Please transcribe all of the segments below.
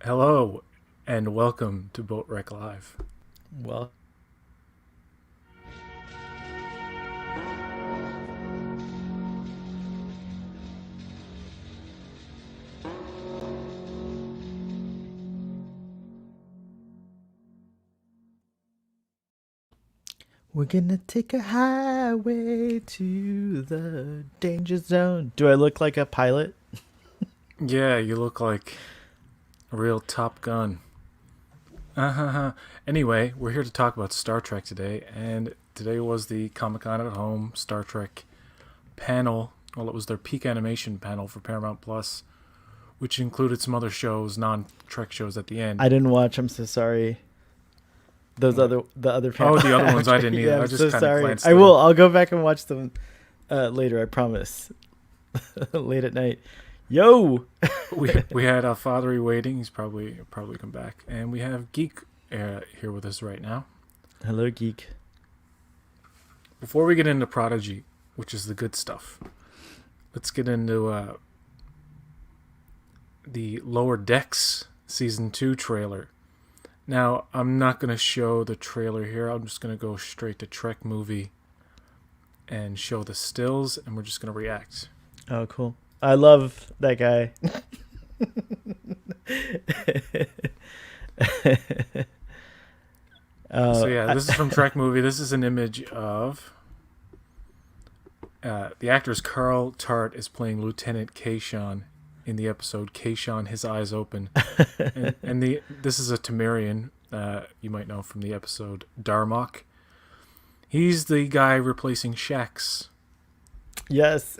Hello, and welcome to Boatrek Live. Well, we're gonna take a highway to the danger zone. Do I look like a pilot? Yeah, you look like a real Top Gun. Anyway, we're here to talk about Star Trek today, and today was the Comic Con at Home Star Trek panel. Well, it was their peak animation panel for Paramount Plus, which included some other shows, non-Trek shows at the end. I didn't watch. I'm so sorry. Those What? the other Oh, panel. the other ones I didn't either. Yeah, I I'm just so kind of sorry. glanced I through will. them. I'll go back and watch them later. I promise. Late at night. Yo. We had Fathery waiting. He's probably come back, and we have Geek here with us right now. Hello, geek. Before we get into Prodigy, which is the good stuff, let's get into the Lower Decks Season 2 trailer. Now, I'm not going to show the trailer here. I'm just going to go straight to Trek Movie and show the stills, and we're just going to react. Oh, cool. I love that guy. So yeah, this is from Trek Movie. This is an image of the actor's Carl Tart is playing Lieutenant Kayshawn in the episode Kayshawn His Eyes Open, and this is a Temerian you might know from the episode Darmok. He's the guy replacing Shax. Yes.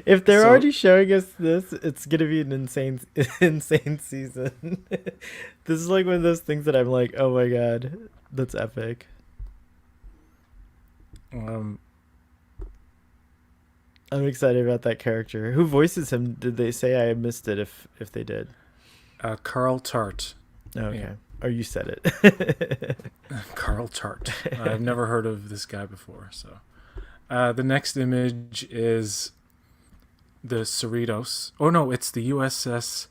If they're already showing us this, it's gonna be an insane season. This is like one of those things that I'm like, oh my god, that's epic. Um, I'm excited about that character. Who voices him? Did they say? I missed it if they did. Carl Tart. Okay. Yeah. Or you said it. Carl Tart. I've never heard of this guy before. So, the next image is the Cerritos. Oh no, it's the USS.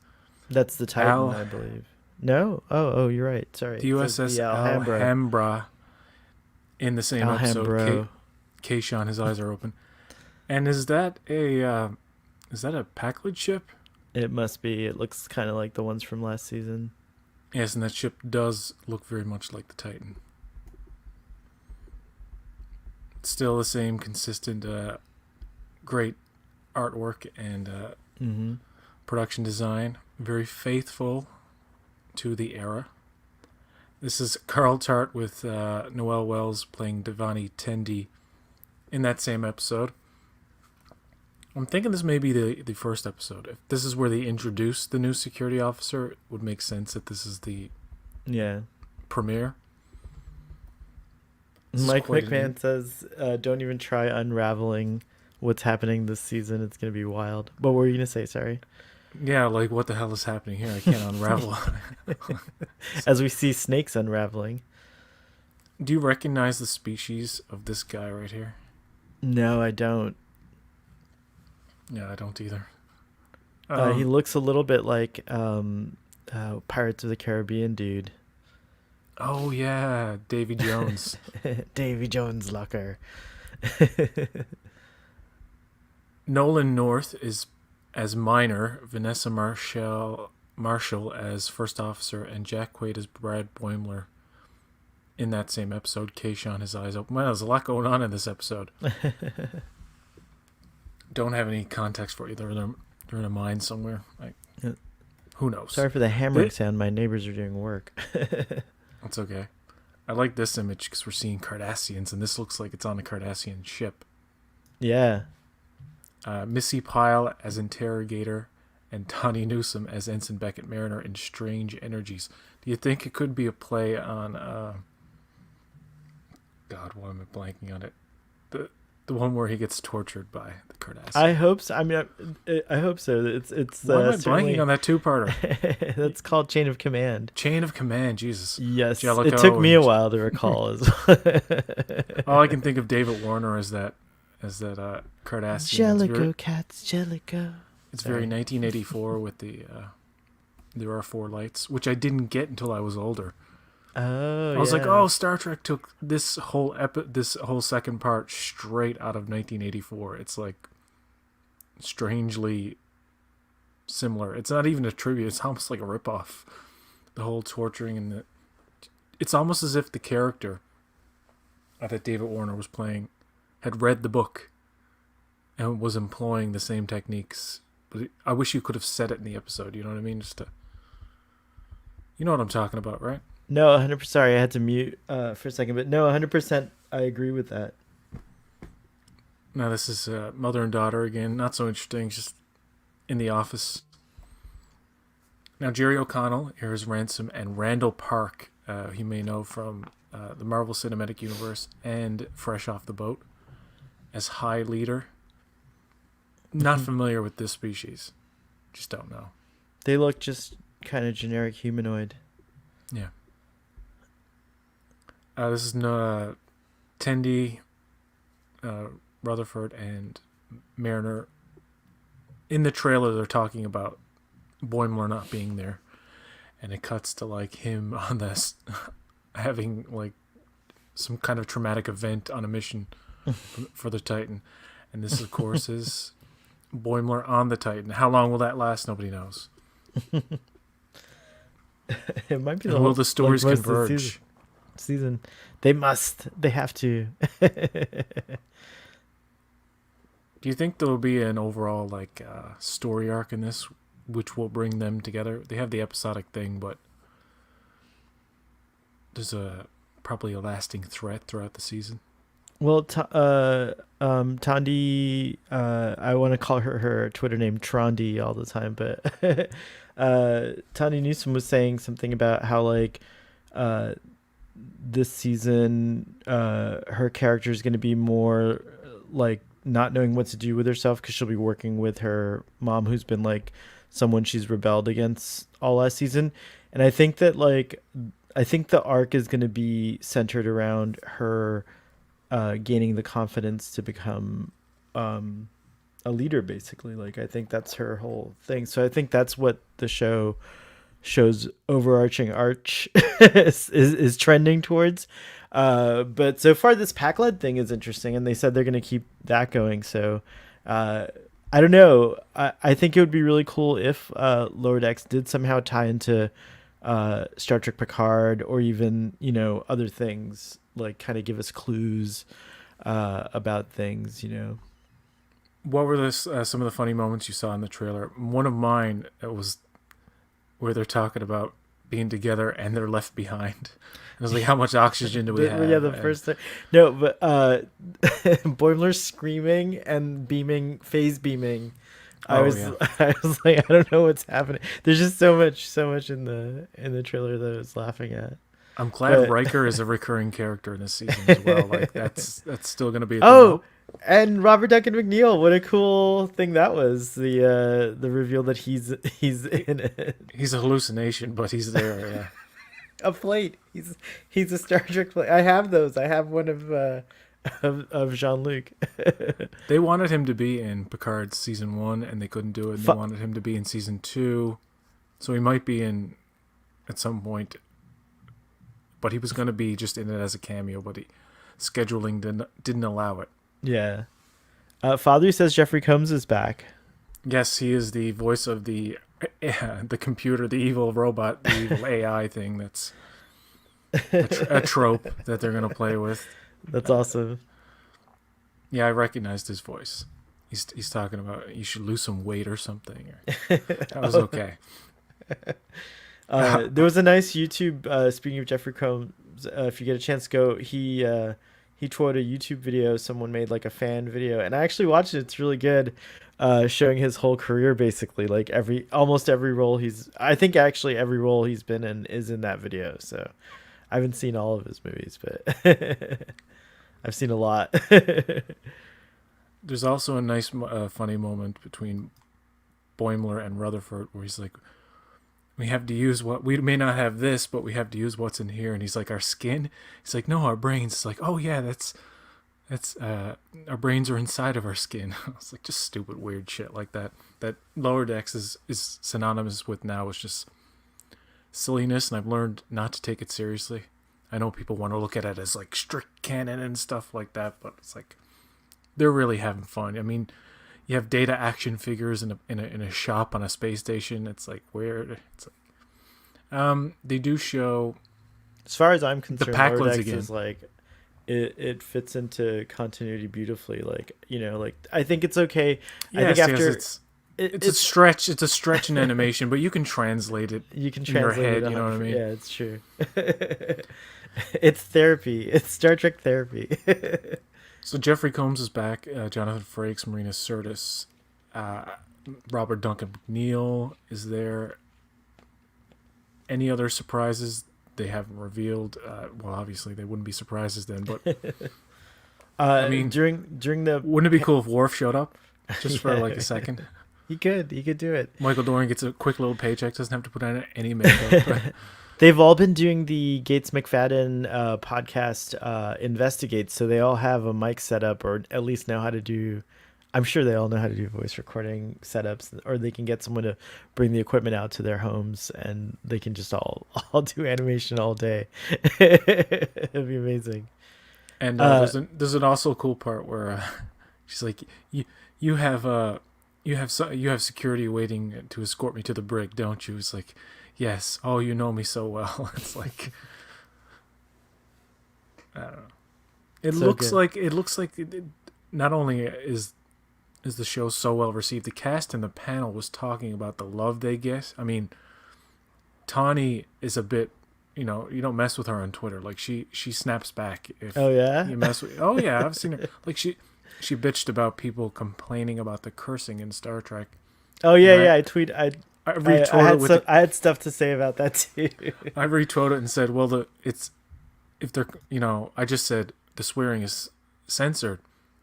That's the Titan, Al- I believe. No. Oh, you're right. Sorry. The It says USS the Alhambra. Alhambra. In the same Alhambra. episode, Kayshawn, his eyes are open. And is that a Packard ship? It must be. It looks kind of like the ones from last season. Yes, and that ship does look very much like the Titan. Still the same consistent, great artwork and production design. Very faithful to the era. This is Carl Tart with Noelle Wells playing Devani Tendi in that same episode. I'm thinking this may be the first episode. If this is where they introduce the new security officer, it would make sense that this is the premiere. Mike McMahon says, don't even try unraveling what's happening this season. It's going to be wild. What were you going to say? Sorry. Yeah, like what the hell is happening here? I can't unravel. As we see snakes unraveling. Do you recognize the species of this guy right here? No, I don't. Yeah, I don't either. He looks a little bit like Pirates of the Caribbean dude. Oh yeah, Davy Jones. Davy Jones Locker. Nolan North is as Minor, Vanessa Marshall as First Officer, and Jack Quaid as Brad Boimler in that same episode, Kayshawn His Eyes Open. Man, there's a lot going on in this episode. Don't have any context for you. They're in a mine somewhere. Who knows? Sorry for the hammering sound. My neighbors are doing work. That's okay. I like this image because we're seeing Cardassians, and this looks like it's on a Cardassian ship. Yeah. Missy Pyle as Interrogator, and Tawny Newsome as Ensign Beckett Mariner in Strange Energies. Do you think it could be a play on... God, why am I blanking on it? The one where he gets tortured by the Cardassians. I hope so. I mean, I hope so. It's. Why am I blanking on that two-parter? That's called Chain of Command. Chain of Command, Jesus. Yes, Jellicoe it took me a while to recall as well. All I can think of David Warner as that Cardassian. Jellicoe cats, Jellicoe. It's very 1984 with the there are four lights, which I didn't get until I was older. Oh, I was like, oh, Star Trek took this whole this whole second part straight out of 1984. It's like strangely similar. It's not even a tribute. It's almost like a ripoff. The whole torturing and it's almost as if the character that David Warner was playing had read the book and was employing the same techniques. But I wish you could have said it in the episode. You know what I mean? You know what I'm talking about, right? No, 100%. Sorry, I had to mute for a second, but no, 100%. I agree with that. Now this is mother and daughter again. Not so interesting. Just in the office. Now Jerry O'Connell here is Ransom, and Randall Park, you may know from the Marvel Cinematic Universe and Fresh Off the Boat, as High Leader. Not familiar with this species. Just don't know. They look just kind of generic humanoid. Yeah. This is Tendi, Rutherford, and Mariner. In the trailer, they're talking about Boimler not being there, and it cuts to like him on this having like some kind of traumatic event on a mission for the Titan, and this of course is Boimler on the Titan. How long will that last? Nobody knows. It might be will the stories converge? Season. They have to. Do you think there will be an overall like story arc in this, which will bring them together? They have the episodic thing, but there's probably a lasting threat throughout the season. Well, Tondi, I want to call her Twitter name Trondi all the time, but Tondi Newsom was saying something about how like this season her character is going to be more like not knowing what to do with herself because she'll be working with her mom, who's been like someone she's rebelled against all last season. And I think that the arc is going to be centered around her gaining the confidence to become a leader, basically. Like, I think that's her whole thing. So I think that's what the show's overarching arch is trending towards. But so far this Pac-Led thing is interesting, and they said they're going to keep that going. So I don't know. I think it would be really cool if Lower Decks did somehow tie into Star Trek Picard, or even, other things, like kind of give us clues about things, What were some of the funny moments you saw in the trailer? One of mine was where they're talking about being together and they're left behind. I was like, how much oxygen do we have? Yeah, first thing. No, but Boimler screaming and phase beaming. I was like, I don't know what's happening. There's just so much in the trailer that I was laughing at. I'm glad Riker is a recurring character in this season as well. Like that's still going to be. And Robert Duncan McNeil, what a cool thing that was. The reveal that he's in it. He's a hallucination, but he's there. Yeah. A plate. He's a Star Trek plate. I have those. I have one of Jean-Luc. They wanted him to be in Picard's season 1, and they couldn't do it. And they wanted him to be in season 2, so he might be in at some point. But he was going to be just in it as a cameo, but scheduling didn't allow it. Yeah. Father says Jeffrey Combs is back. Yes, he is the voice of the computer, the evil robot, the evil AI thing. That's a trope that they're going to play with. That's awesome. Yeah, I recognized his voice. He's talking about you should lose some weight or something. That was okay. There was a nice YouTube. Speaking of Jeffrey Combs, if you get a chance, go. He tweeted a YouTube video. Someone made like a fan video, and I actually watched it. It's really good, showing his whole career basically. Like almost every role I think actually every role he's been in is in that video. So I haven't seen all of his movies, but I've seen a lot. There's also a nice, funny moment between Boimler and Rutherford where he's like, we have to use we may not have this, but we have to use what's in here. And he's like, our skin? He's like, no, our brains. It's like, oh yeah, It's our brains are inside of our skin. It's like just stupid, weird shit like that. That Lower Decks is synonymous with now is just silliness, and I've learned not to take it seriously. I know people want to look at it as like strict canon and stuff like that, but it's like they're really having fun. I mean, you have Data action figures in a shop on a space station. It's like weird. It's like they do show. As far as I'm concerned, Pakleds Lower Decks again. is like it fits into continuity beautifully. Like, you know, like I think it's okay. I think after it's a stretch. It's a stretch in animation, but you can translate it. You can in your translate head. it. You know what I mean? Yeah, it's true. It's therapy. It's Star Trek therapy. So Jeffrey Combs is back. Jonathan Frakes, Marina Sirtis, Robert Duncan McNeil is there. Any other surprises they haven't revealed? Well, obviously they wouldn't be surprises then. But I mean, during the wouldn't it be cool if Worf showed up just for like a second? He could do it. Michael Dorn gets a quick little paycheck. Doesn't have to put on any makeup. They've all been doing the Gates McFadden podcast Investigate, so they all have a mic setup, or at least know how to do. I'm sure they all know how to do voice recording setups, or they can get someone to bring the equipment out to their homes, and they can just all do animation all day. It'd be amazing. And there's an also cool part where she's like, you have security waiting to escort me to the brig, don't you? It's like, yes. Oh, you know me so well. It's like, I don't know. It looks like not only is the show so well received, the cast and the panel was talking about the love they get. I mean, Tawny is a bit, you don't mess with her on Twitter. Like she snaps back if you mess with. Oh yeah, I've seen her. Like she bitched about people complaining about the cursing in Star Trek. Oh yeah, I retweeted it. I had stuff to say about that too. I retweeted it and said, well, if they're, I just said the swearing is censored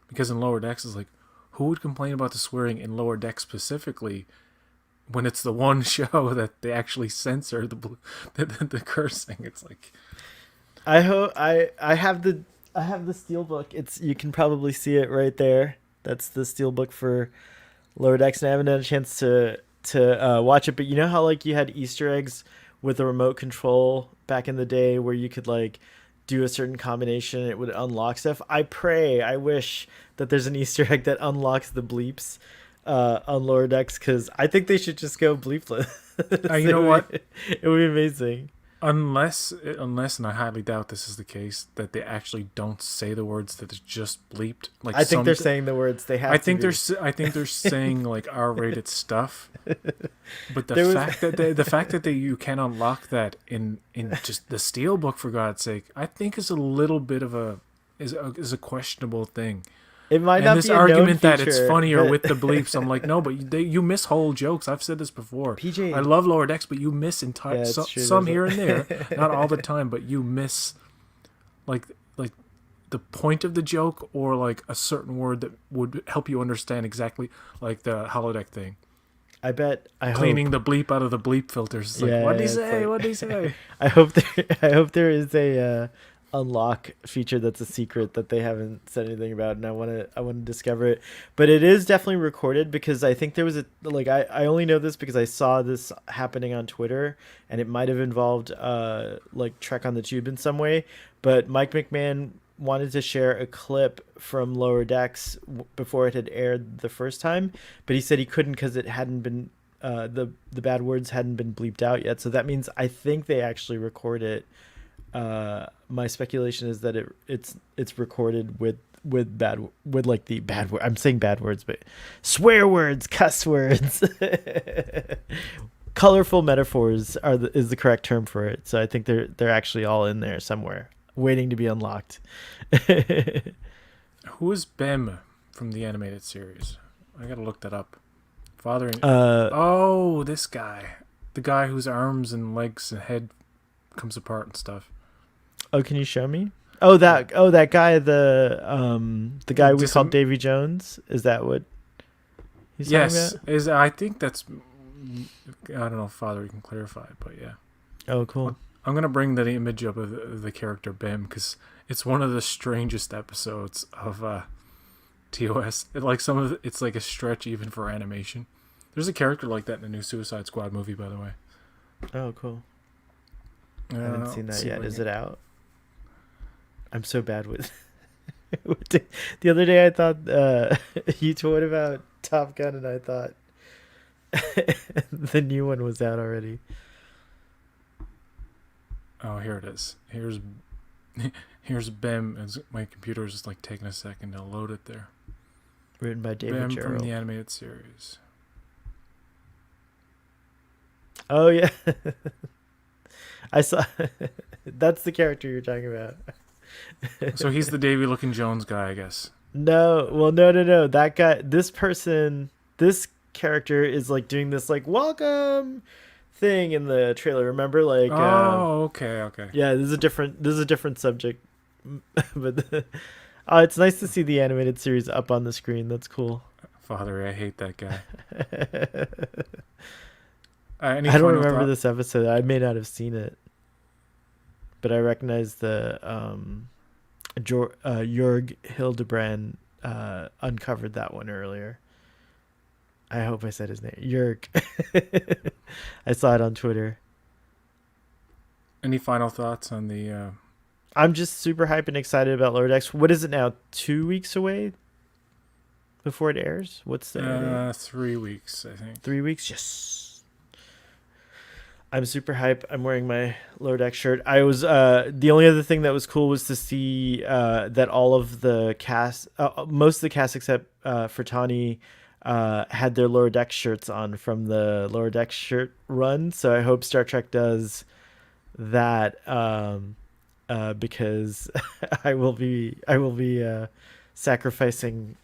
because in Lower Decks is like, who would complain about the swearing in Lower Decks specifically when it's the one show that they actually censor the cursing? It's like, I have the steelbook. You can probably see it right there. That's the steelbook for Lower Decks, and I haven't had a chance to watch it. But you know how like you had Easter eggs with a remote control back in the day, where you could like do a certain combination and it would unlock stuff. I wish that there's an Easter egg that unlocks the bleeps on Lower Decks, because I think they should just go bleepless. You know what? It would be amazing. Unless, and I highly doubt this is the case, that they actually don't say the words, that it's just bleeped. Like I think they're saying the words. They have. I think they're saying like R-rated stuff. But the fact that you can unlock that in just the Steelbook, for God's sake, I think is a little bit of a questionable thing. It might not this be a argument known that it's feature, funnier but with the bleeps. I'm like, no, but you miss whole jokes. I've said this before. PJ, I love Lower Decks, but you miss entire some here and there, not all the time, but you miss like the point of the joke, or like a certain word that would help you understand exactly, like the holodeck thing. I Cleaning the bleep out of the bleep filters. It's like, what did he say? What did he say? I hope there is a unlock feature that's a secret that they haven't said anything about, and I want to discover it. But it is definitely recorded, because I think there was I only know this because I saw this happening on Twitter, and it might have involved like Trek on the Tube in some way. But Mike McMahon wanted to share a clip from Lower Decks before it had aired the first time, but he said he couldn't because it hadn't been the bad words hadn't been bleeped out yet. So that means I think they actually record it. My speculation is that it's recorded with like the bad word. I'm saying bad words, but swear words, cuss words, colorful metaphors is the correct term for it. So I think they're actually all in there somewhere, waiting to be unlocked. Who is Bem from the animated series? I gotta look that up. This guy, the guy whose arms and legs and head comes apart and stuff. Oh, can you show me? That guy, the guy we called Davy Jones. Is that what he's talking about? I think that's. I don't know if Father can clarify, but yeah. Oh, cool. I'm gonna bring that image up of the character Bem, because It's one of the strangest episodes of TOS. It's like a stretch even for animation. There's a character like that in the new Suicide Squad movie, by the way. Oh, cool. I haven't seen that yet. Is it out? I'm so bad with. The other day I thought you told about Top Gun, and I thought the new one was out already. Oh, here it is. Here's Bem. As my computer is just like taking a second to load it there. Written by David Bem Gerald. from the animated series. Oh yeah, I saw. That's the character you're talking about. So he's the Davy Looking Jones guy, I guess. No, well, no. That guy, this character is like doing this like welcome thing in the trailer. Remember, like, okay. Yeah, this is a different subject, but it's nice to see the animated series up on the screen. That's cool. Father, I hate that guy. I don't remember this episode. I may not have seen it, but I recognize the Jörg Hildebrand uncovered that one earlier. I hope I said his name. Jörg. I saw it on Twitter. Any final thoughts on the... I'm just super hyped and excited about Lower Decks. What is it now? 2 weeks away before it airs? What's the... 3 weeks, I think. 3 weeks? Yes. I'm super hype. I'm wearing my Lower Deck shirt. I was the only other thing that was cool was to see that all of the cast, most of the cast except Furtani, had their Lower Deck shirts on from the Lower Deck shirt run. So I hope Star Trek does that because I will be sacrificing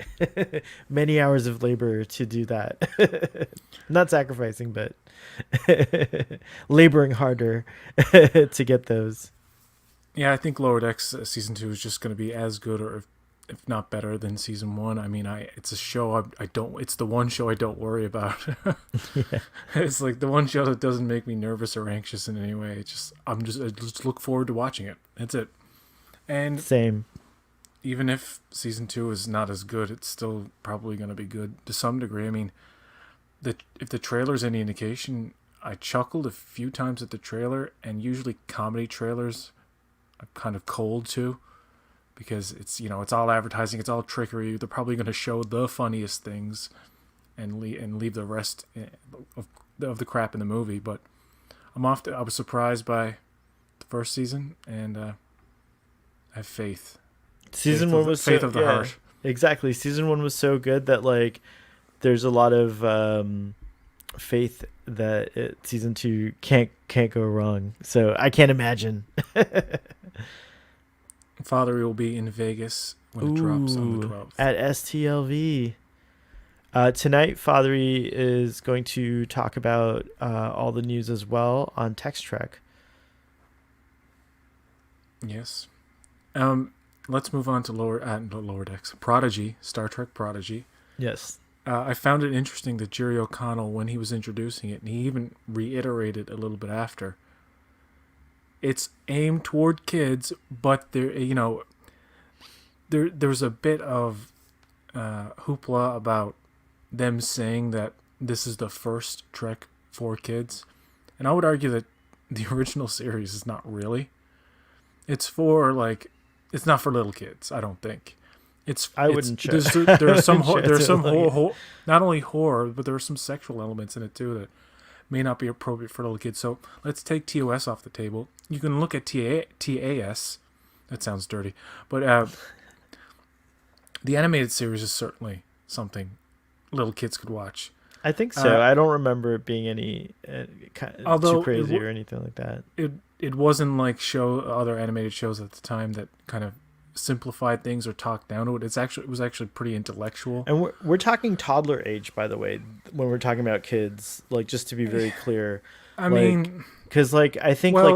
many hours of labor to do that. Not sacrificing, but laboring harder to get those. Yeah, I think Lower Decks season 2 is just going to be as good, or if not better than season 1. I mean, it's a show I don't. It's the one show I don't worry about. Yeah. It's like the one show that doesn't make me nervous or anxious in any way. I just look forward to watching it. That's it. And same. Even if season 2 is not as good, it's still probably going to be good to some degree. I mean, if the trailer's any indication, I chuckled a few times at the trailer, and usually comedy trailers I'm kind of cold to, because it's all advertising, it's all trickery. They're probably going to show the funniest things and leave the rest of the crap in the movie. But I was surprised by the first season, and I have faith. Season 1 was faith of the heart. Exactly. Season 1 was so good that like there's a lot of faith that season 2 can't go wrong. So I can't imagine. Father will be in Vegas when it drops on the 12th at STLV. Tonight, Fathery is going to talk about all the news as well on Text Trek. Yes. Let's move on to Lower Decks. Prodigy, Star Trek Prodigy. Yes. I found it interesting that Jerry O'Connell, when he was introducing it, and he even reiterated a little bit after, it's aimed toward kids, but there's a bit of hoopla about them saying that this is the first Trek for kids. And I would argue that the original series is not really. It's not for little kids, I don't think. Wouldn't sure. There are some not only horror, but there are some sexual elements in it too that may not be appropriate for little kids. So let's take TOS off the table. You can look at TAS. That sounds dirty, but the animated series is certainly something little kids could watch. I think so. I don't remember it being any too crazy or anything like that. It wasn't like other animated shows at the time that kind of simplified things or talked down to it. It was actually pretty intellectual. And we're talking toddler age, by the way, when we're talking about kids. Like, just to be very clear. I mean, because I think I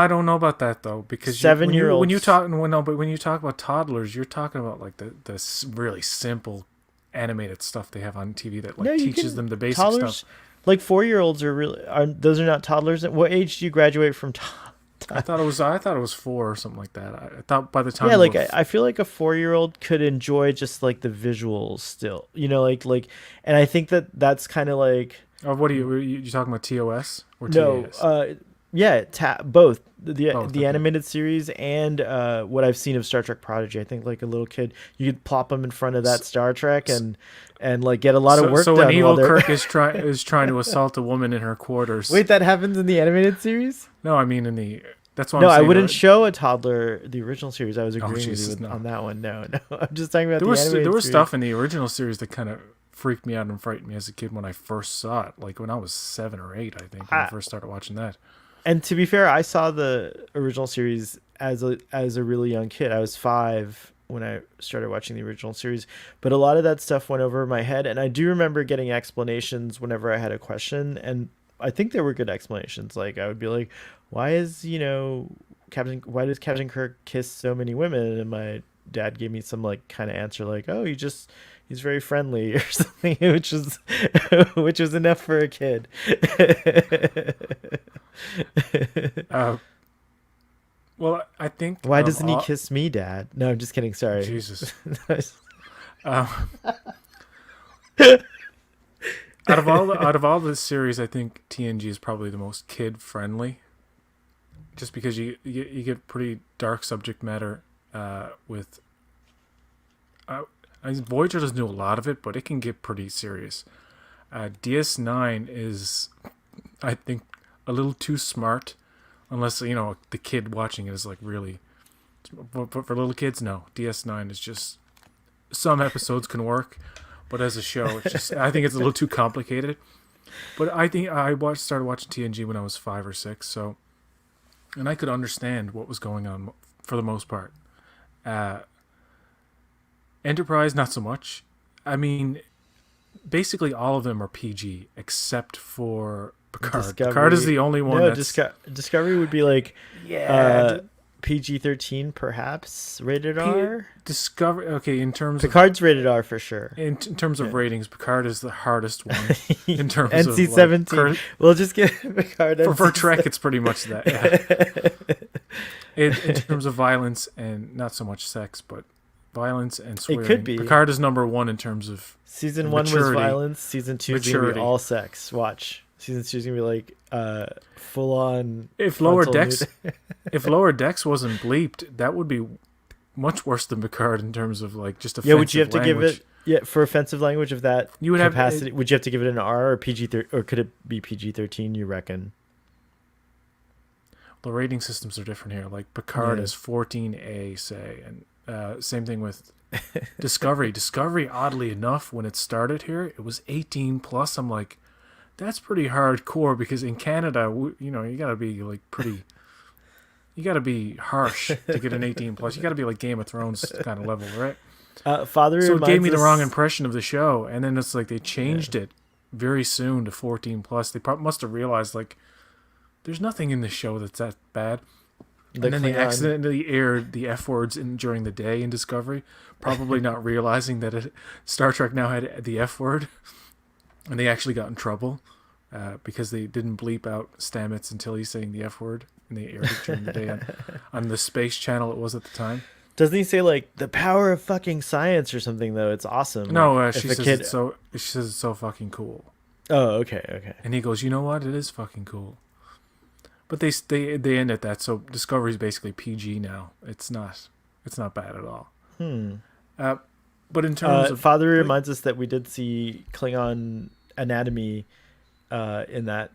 don't know about that though, because 7-year-olds. When you talk about toddlers, you're talking about like the really simple animated stuff they have on TV that teaches them the basic stuff. Like 4-year-olds those are not toddlers. What age do you graduate from I thought it was 4 or something like that. I thought by the time Yeah, like I feel like a 4-year-old could enjoy just like the visuals still, and I think that's kind of like oh, what are you talking about, TOS or no, TAS? yeah, both Both, the okay. animated series and what I've seen of Star Trek Prodigy. I think like a little kid, you could plop them in front of that So, Star Trek and like get a lot of work so an done while evil they're. Kirk is trying to assault a woman in her quarters. Wait, that happens in the animated series? No, I mean in the that's what No, I'm I saying. wouldn't show a toddler the original series. I was Oh agreeing with you Jesus, no. on that one. No, no, I'm just talking about There the was animated stuff series. in the original series that kind of freaked me out and frightened me as a kid when I first saw it. Like when I was 7 or 8, I think, when I I, first started watching that. and to be fair, I saw the original series as a really young kid. I was 5 when I started watching the original series, but a lot of that stuff went over my head, and I do remember getting explanations whenever I had a question, and I think there were good explanations. Like I would be like, "Why is Captain? Why does Captain Kirk kiss so many women?" And my dad gave me some like kind of answer like, "Oh, he's very friendly," or something, which was enough for a kid. Uh, well, I think Why of doesn't he all kiss me, Dad? No, I'm just kidding. Sorry. Jesus. Uh, out of all the series, I think TNG is probably the most kid friendly. Just because you get pretty dark subject matter with. I mean, Voyager doesn't do a lot of it, but it can get pretty serious. DS9 is, I think, a little too smart, unless the kid watching it is like really. But for little kids, no. DS9 is just some episodes can work, but as a show, it's just I think it's a little too complicated. But I think started watching TNG when I was 5 or 6, so and I could understand what was going on for the most part. Uh, Enterprise, not so much. I mean, basically all of them are PG except for Picard. Picard is Discovery. the only one No, that's Discovery would be like yeah. PG-13, perhaps rated R. Discovery. Okay, in terms of Picard's rated R for sure. in terms of Yeah. ratings, Picard is the hardest one in terms of NC-17. We'll just get Picard for Trek. It's pretty much that. Yeah. In terms of violence and not so much sex, but violence and swearing. It could be. Picard is number 1 in terms of Season 1 was maturity. violence. Season 2 is gonna be all sex. Watch. Season 2 is gonna be like full on. If Lower Decks, if Lower Decks wasn't bleeped, that would be much worse than Picard in terms of like just offensive Yeah, would you have to language. give it for offensive language of that You would capacity? Would you have to give it an R or PG-13, or could it be PG-13? You reckon? The rating systems are different here. Like Picard Yeah. is 14A, say, and same thing with Discovery. Discovery, oddly enough, when it started here, it was 18 plus. I'm like, that's pretty hardcore because in Canada, you gotta be like pretty. You gotta be harsh to get an 18 plus. You gotta be like Game of Thrones kind of level, right? Father So it gave reminds me the us- wrong impression of the show, and then it's like they changed it very soon to 14 plus. They must have realized like there's nothing in the show that's that bad. The And then they Klingon- accidentally aired the F words during the day in Discovery, probably not realizing that Star Trek now had the F word, and they actually got in trouble because they didn't bleep out Stamets until he's saying the F word, and they aired it during the day on the Space Channel it was at the time. Doesn't he say like the power of fucking science or something though? It's awesome. No, Like, she if a says kid- she says it's so fucking cool, Oh, okay. and he goes, you know what, it is fucking cool. But they end at that, so Discovery's basically PG now. It's not bad at all. But in terms of Father reminds us that we did see Klingon anatomy in that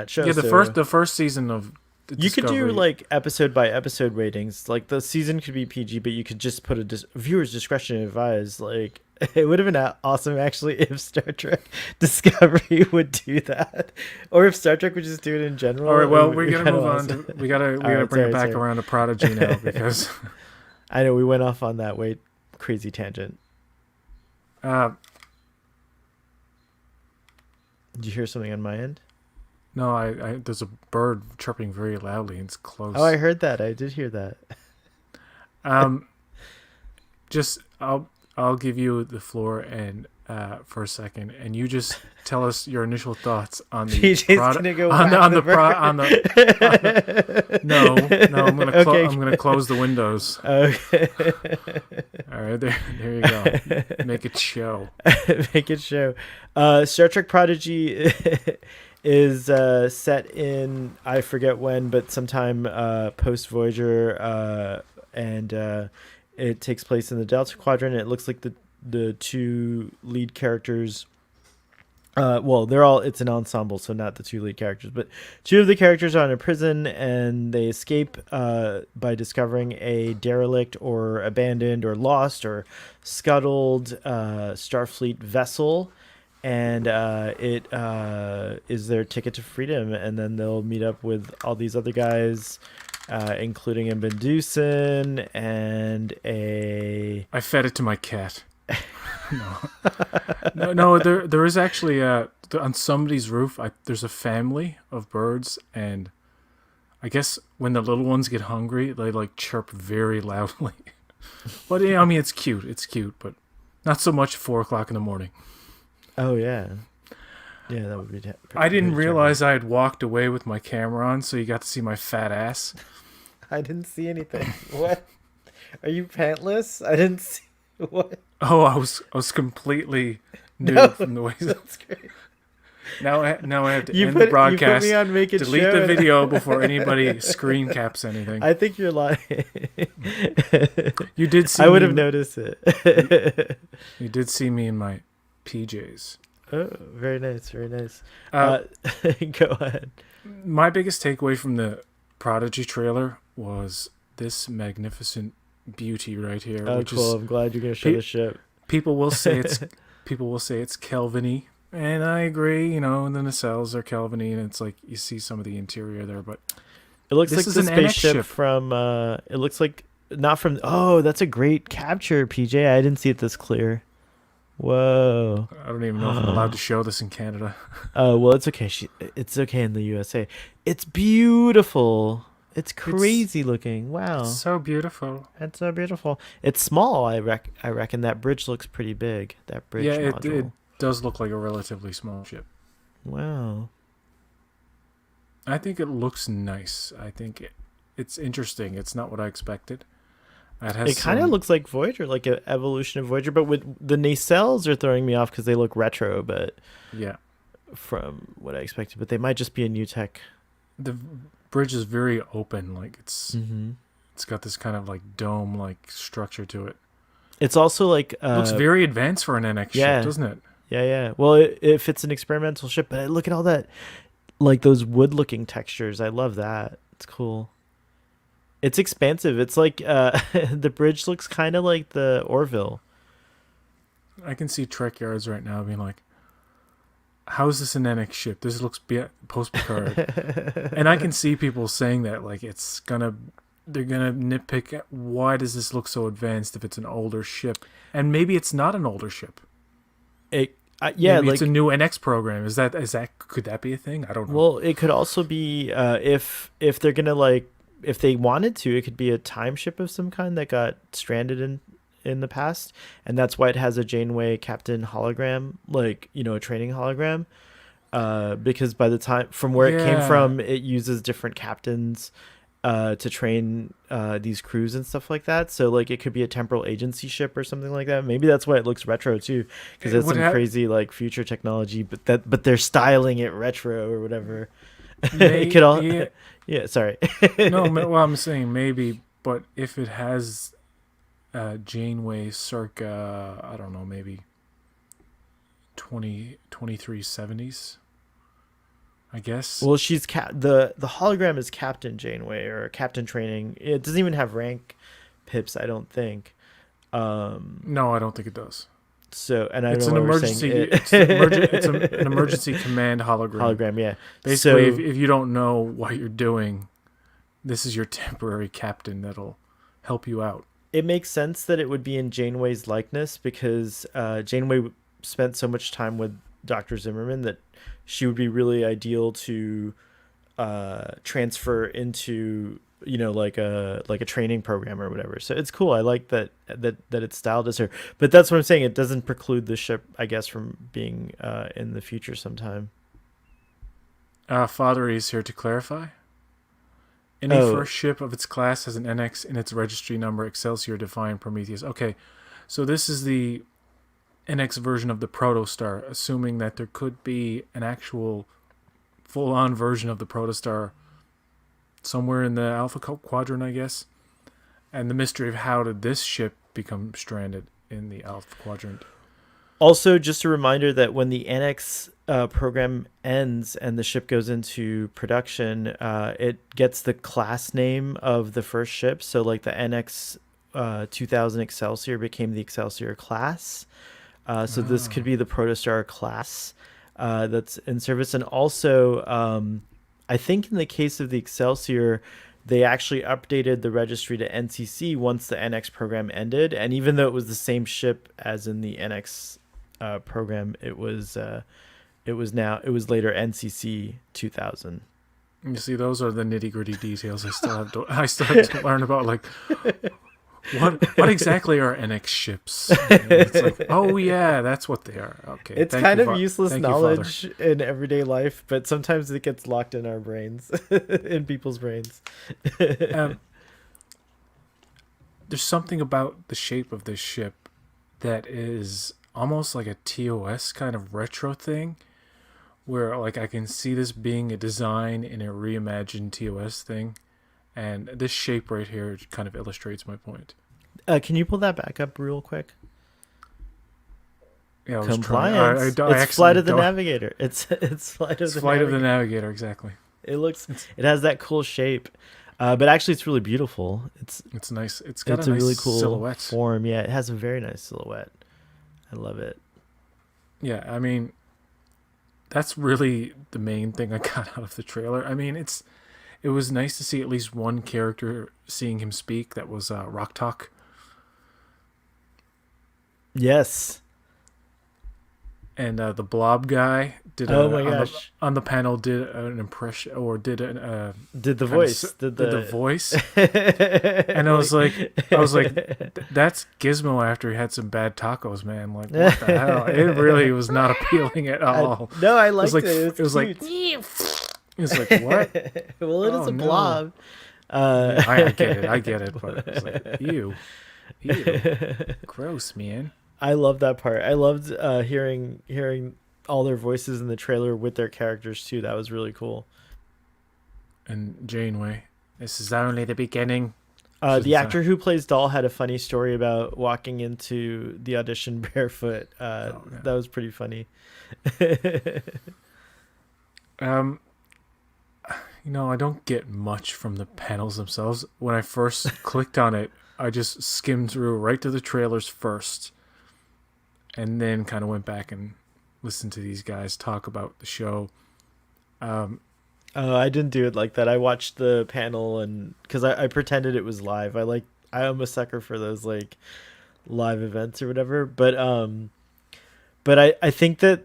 show. yeah, so the first season of you could do Discovery- like episode by episode ratings. Like the season could be PG, but you could just put a viewer's discretion advised. Like it would have been awesome actually if Star Trek Discovery would do that, or if Star Trek would just do it in general. All right, well, It would we're be gonna kinda move on. awesome. We gotta right, bring it back sorry. around to Prodigy now because I know we went off on that way crazy tangent. uh, Did you hear something on my end? no, I there's a bird chirping very loudly and it's close. Oh, I heard that. I did hear that. Just I'll give you the floor, and for a second, and you just tell us your initial thoughts on the PJ's gonna go no, I'm gonna Okay. I'm gonna close the windows. Okay. All right, there you go. Make it show. Make it show. Star Trek Prodigy is set in, I forget when, but sometime post Voyager, and it takes place in the Delta Quadrant. It looks like the two lead characters. It's an ensemble, so not the two lead characters, but two of the characters are in a prison, and they escape by discovering a derelict or abandoned or lost or scuttled Starfleet vessel, and it is their ticket to freedom. And then they'll meet up with all these other guys, including a Medusan and a... I fed it to my cat. No. There is actually on somebody's roof. There's a family of birds, and I guess when the little ones get hungry, they like chirp very loudly. But yeah, I mean, it's cute, but not so much 4:00 in the morning. Oh yeah, that would be. I didn't realize I had walked away with my camera on, so you got to see my fat ass. I didn't see anything. What? Are you pantless? I didn't see. What? Oh, I was completely nude from the waist. That's great. Now I have to end the broadcast. You put me on Make It delete Show. the video before anybody screen caps anything. I think you're lying. You did see. I would have noticed it. You did see me in my PJs. Oh, very nice, very nice. Go ahead. My biggest takeaway from the Prodigy trailer was this magnificent beauty right here. Oh, which cool! I'm glad you're gonna show the ship. People will say it's Kelvin-y, and I agree. You know, and the nacelles are Kelvin-y, and it's like you see some of the interior there, but it looks like the spaceship ship. From. It looks like not from. Oh, that's a great capture, PJ. I didn't see it this clear. Whoa! I don't even know if I'm allowed to show this in Canada. Oh well, it's okay. It's okay in the USA. It's beautiful. It's crazy looking. Wow. It's so beautiful. It's so beautiful. It's small. I reckon that bridge looks pretty big. That bridge module. It does look like a relatively small ship. Wow. I think it looks nice. I think it's interesting. It's not what I expected. It kind of looks like Voyager, like an evolution of Voyager, but with the nacelles are throwing me off because they look retro, but yeah, from what I expected. But they might just be a new tech. The bridge is very open, like it's got this kind of like dome like structure to it. It's also like looks very advanced for an NX ship, doesn't it? Yeah. Well, if it's an experimental ship, but look at all that, like those wood looking textures. I love that. It's cool. It's expansive. It's like the bridge looks kind of like the Orville. I can see Trek Yards right now being like, how is this an NX ship? This looks post-Picard. And I can see people saying that, like, they're gonna nitpick at why does this look so advanced if it's an older ship? And maybe it's not an older ship. Maybe like, it's a new NX program. Could that be a thing? I don't know. Well, it could also be if they're gonna like, if they wanted to, it could be a time ship of some kind that got stranded in the past, and that's why it has a Janeway Captain hologram, like, you know, a training hologram, because by the time from where it came from, it uses different captains to train these crews and stuff like that. So like it could be a temporal agency ship or something like that. Maybe that's why it looks retro too, because it's some crazy like future technology, but they're styling it retro or whatever. It could all sorry. No, well, I'm saying maybe, but if it has Janeway circa, I don't know, maybe 2370s, I guess. Well, she's the hologram is Captain Janeway or Captain Training. It doesn't even have rank pips, I don't think. No, I don't think it does. So, and it's an emergency. It's an emergency command hologram. Hologram, yeah. Basically, if you don't know what you're doing, this is your temporary captain that'll help you out. It makes sense that it would be in Janeway's likeness because Janeway spent so much time with Dr. Zimmerman that she would be really ideal to transfer into like a training program or whatever. So it's cool. I like that it's styled as her. But that's what I'm saying. It doesn't preclude the ship, I guess, from being in the future sometime. Father is here to clarify. Any first ship of its class has an NX in its registry number, Excelsior, Defiant, Prometheus. Okay, so this is the NX version of the Protostar, assuming that there could be an actual full-on version of the Protostar somewhere in the Alpha Quadrant, I guess. And the mystery of how did this ship become stranded in the Alpha Quadrant. Also, just a reminder that when the NX program ends and the ship goes into production, it gets the class name of the first ship. So like the NX 2000 Excelsior became the Excelsior class. So this could be the Protostar class that's in service. And also, I think in the case of the Excelsior, they actually updated the registry to NCC once the NX program ended. And even though it was the same ship as in the NX program, it was later NCC 2000. You see, those are the nitty gritty details I still have to learn about. Like, what exactly are NX ships? It's like, oh yeah, that's what they are. Okay, it's kind of useless knowledge in everyday life, but sometimes it gets locked in our brains, in people's brains. There's something about the shape of this ship that is almost like a TOS kind of retro thing, where like I can see this being a design in a reimagined TOS thing, and this shape right here kind of illustrates my point. Can you pull that back up real quick? Yeah, compliance. It's Flight of the Navigator. It's Flight of the Navigator. Exactly. It has that cool shape, but actually it's really beautiful. It's nice. It's got a nice really cool silhouette form. Yeah, it has a very nice silhouette. I love it. Yeah, I mean, that's really the main thing I got out of the trailer. I mean, it was nice to see at least one character, seeing him speak. That was Rock Talk. Yes. And the Blob guy did. Oh my gosh! On the panel, did an impression or did the voice. Did the voice. And I was like, that's Gizmo after he had some bad tacos, man. Like, what the hell? It really was not appealing at all. I liked it. It was like, what? Well, it is a blob. I get it, but it's like, ew, gross, man. I love that part. I loved hearing all their voices in the trailer with their characters too. That was really cool. And Janeway, this is only the beginning. The actor who plays Doll had a funny story about walking into the audition barefoot. That was pretty funny. I don't get much from the panels themselves. When I first clicked on it, I just skimmed through right to the trailers first, and then kind of went back and listened to these guys talk about the show. I didn't do it like that. I watched the panel, and because I pretended it was live. I am a sucker for those like live events or whatever. But I think that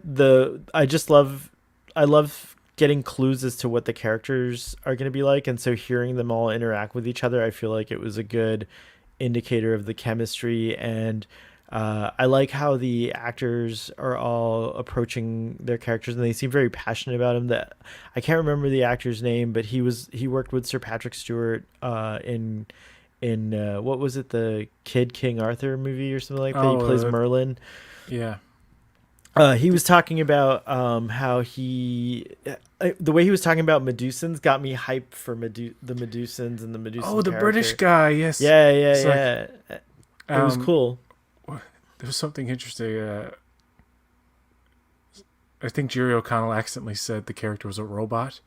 I love getting clues as to what the characters are going to be like, and so hearing them all interact with each other, I feel like it was a good indicator of the chemistry. And I like how the actors are all approaching their characters, and they seem very passionate about him. That I can't remember the actor's name, but he worked with Sir Patrick Stewart in what was it, the Kid King Arthur movie or something like that. He plays Merlin. Yeah. He was talking about how the way he was talking about Medusans got me hyped for the Medusans and the Medusan. Oh, the character. British guy, yes. Yeah. It was cool. There was something interesting. I think Jerry O'Connell accidentally said the character was a robot.